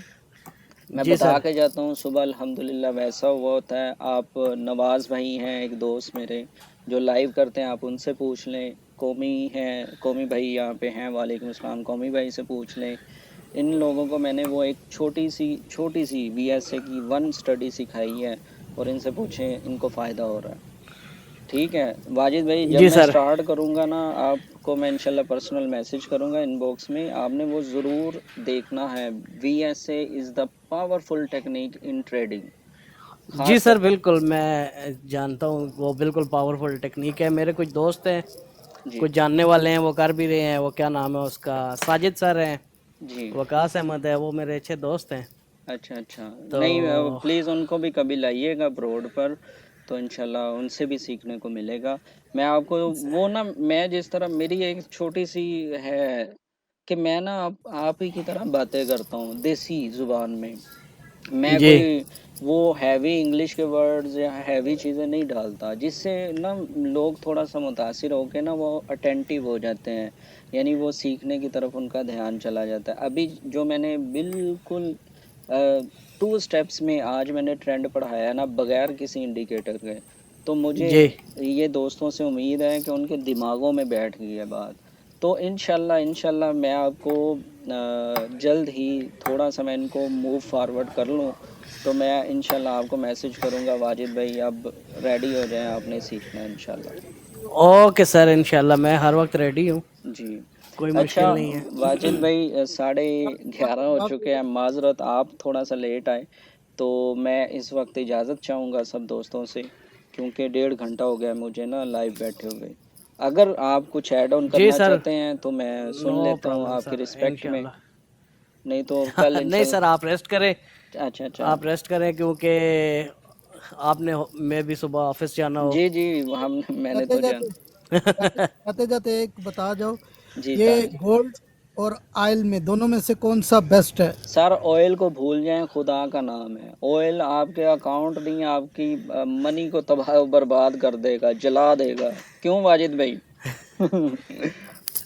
मैं जी बता सर। के जाता हूँ, सुबह अल्हम्दुलिल्लाह वैसा हुआ होता है। आप नवाज़ भाई हैं एक दोस्त मेरे जो लाइव करते हैं, आप उनसे पूछ लें। कौमी हैं, कौमी भाई यहाँ पे हैं, वालेकुम अस्सलाम, कौमी भाई से पूछ लें। इन लोगों को मैंने वो एक छोटी सी वीएसए की वन स्टडी सिखाई है और इनसे पूछें, इनको फ़ायदा हो रहा है। ठीक है वाजिद भाई, जब जी मैं सर। स्टार्ट करूँगा ना, आपको मैं इंशाल्लाह पर्सनल मैसेज करूँगा इनबॉक्स में, आपने वो ज़रूर देखना है। VSA is the powerful technique in trading, जी खास सर, कर। बिल्कुल मैं जानता हूँ, वो बिल्कुल पावरफुल टेक्निक है। मेरे कुछ दोस्त हैं, जी कुछ जानने वाले हैं, वो कर भी रहे हैं। वो क्या नाम है उसका, साजिद सर हैं, जी। वकास अहमद है, वो मेरे अच्छे दोस्त हैं। अच्छा अच्छा। तो नहीं, प्लीज़ उनको भी कभी लाइएगा ब्रॉड पर, तो इंशाल्लाह उनसे भी सीखने को मिलेगा। मैं आपको वो ना, मैं जिस तरह मेरी एक छोटी सी है कि मैं ना आप ही की तरह बातें करता हूँ देसी ज़ुबान में। मैं जी। कोई वो हैवी इंग्लिश के वर्ड्स या हैवी चीज़ें नहीं डालता, जिससे ना लोग थोड़ा-सा मुतासिर होके ना वो अटेंटिव हो जाते हैं, यानी वो सीखने की तरफ उनका ध्यान चला जाता है। अभी जो मैंने बिल्कुल 2 स्टेप्स में आज मैंने ट्रेंड पढ़ाया ना, बगैर किसी इंडिकेटर के, तो मुझे जी। ये दोस्तों से उम्मीद है कि उनके दिमागों में बैठ गई है बात। तो इंशाल्लाह मैं आपको जल्द ही थोड़ा-सा मैं इनको मूव फॉरवर्ड कर लूँ, तो मैं इंशाल्लाह आपको मैसेज करूँगा, वाजिद भाई अब रेडी हो जाएँ, आपने सीखना है इंशाल्लाह। ओके सर, इंशाल्लाह मैं हर वक्त रेडी हूँ, जी। कोई अच्छा मुश्किल नहीं है। वाजिद भाई, 11:30 हो चुके हैं, माज़रत आप थोड़ा-सा लेट आए, तो मैं इस वक्त इजाज़त चाहूँगा सब दोस्तों से, क्योंकि 1.5 घंटा हो गया है मुझे ना लाइव बैठे हुए। अगर आप कुछ ऐड ऑन जी करना सर, चाहते हैं तो मैं नो सुन लेता हूँ प्रॉब्लम आपकी सर, रिस्पेक्ट में, इंशाल्लाह। नहीं तो कल नहीं सर, इंशाल्लाह। आप रेस्ट करें। अच्छा, अच्छा। आप रेस्ट करें, क्योंकि आपने मैं भी सुबह ऑफिस जाना हो। जी, जी, हम मैंने जाते तो जाते जान। जाते जाते एक बता जाओ, जी, ये ताज। गोल्ड और ऑयल में दोनों में से कौन सा बेस्ट है? सर ऑयल को भूल जाएं, खुदा का नाम है। ऑयल आपके अकाउंट नहीं, आपकी मनी को तबाह बर्बाद कर देगा, जला देगा। क्यों वाजिद भाई?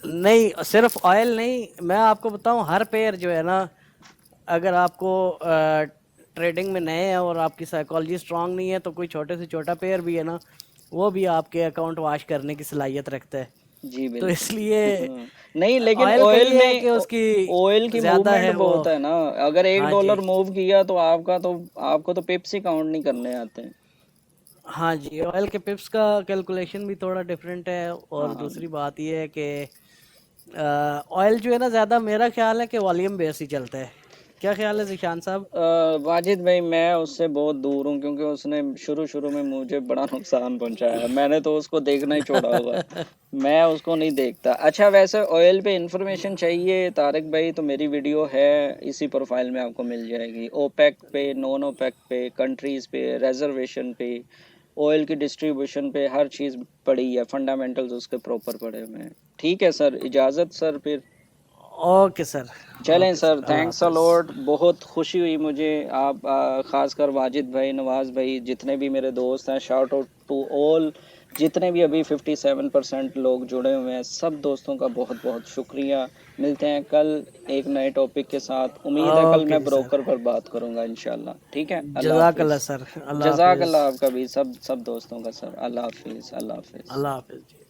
नहीं, सिर्फ ऑयल नहीं, मैं आपको बताऊं, हर पेयर जो है ना, अगर आपको ट्रेडिंग में नए हैं और आपकी साइकोलॉजी स्ट्रांग नहीं है, तो कोई छोटे से छोटा पेयर भी है ना, वो भी आपके अकाउंट वॉश करने की सलाहियत रखता है। जी तो बिल्कुल। इसलिए नहीं, लेकिन ऑयल का ऑयल ये है में कि उसकी ऑयल की ज़्यादा मूवमेंट है वो। बहुत है ना। अगर एक हाँ जी। डॉलर मूव किया तो आपको तो पिप्स ही काउंट नहीं करने आते हैं। हाँ जी, ऑयल के पिप्स का कैलकुलेशन भी थोड़ा डिफरेंट है, और हाँ। दूसरी बात ये है कि ऑयल जो है ना ज़्यादा मेरा ख्याल है कि वॉल्यूम बेस ही चलता है। क्या ख्याल है ज़िशान साहब? वाजिद भाई मैं उससे बहुत दूर हूँ क्योंकि उसने शुरू में मुझे बड़ा नुकसान पहुंचाया है। मैंने तो उसको देखना ही छोड़ा हुआ है। मैं उसको नहीं देखता। अच्छा वैसे ऑयल पे इंफॉर्मेशन चाहिए तारिक भाई तो मेरी वीडियो है इसी प्रोफाइल में आपको मिल जाएगी। ओपेक पे, नॉन ओपेक पे, कंट्रीज पे, रिजर्वेशन पे, ऑयल की डिस्ट्रीब्यूशन पे हर चीज़ पड़ी है। फंडामेंटल्स उसके प्रॉपर पड़े हुए हैं। ठीक है सर, इजाज़त सर फिर। Okay sir. चलें ओके सर, सर, अल्लाह थैंक्स अ हाफ़िज़। लॉट। बहुत खुशी हुई मुझे आप ख़ासकर वाजिद भाई, नवाज़ भाई, जितने भी मेरे दोस्त हैं, शाउट आउट टू ऑल। जितने भी अभी 57% लोग जुड़े हुए हैं, सब दोस्तों का बहुत बहुत शुक्रिया। मिलते हैं कल एक नए टॉपिक के साथ। उम्मीद है कल ओके मैं जी सर। ब्रोकर पर बात करूंगा इंशाल्लाह। ठीक है, अल्लाह जज़ाकल्लाह हाफिज़। सर। अल्लाह जज़ाक हाफ़िज़। अल्लाह आपका भी, सब दोस्तों का सर। अल्लाह हाफिज़, अल्लाह हाफिज़। अल्लाह हाफ़िज़ जी।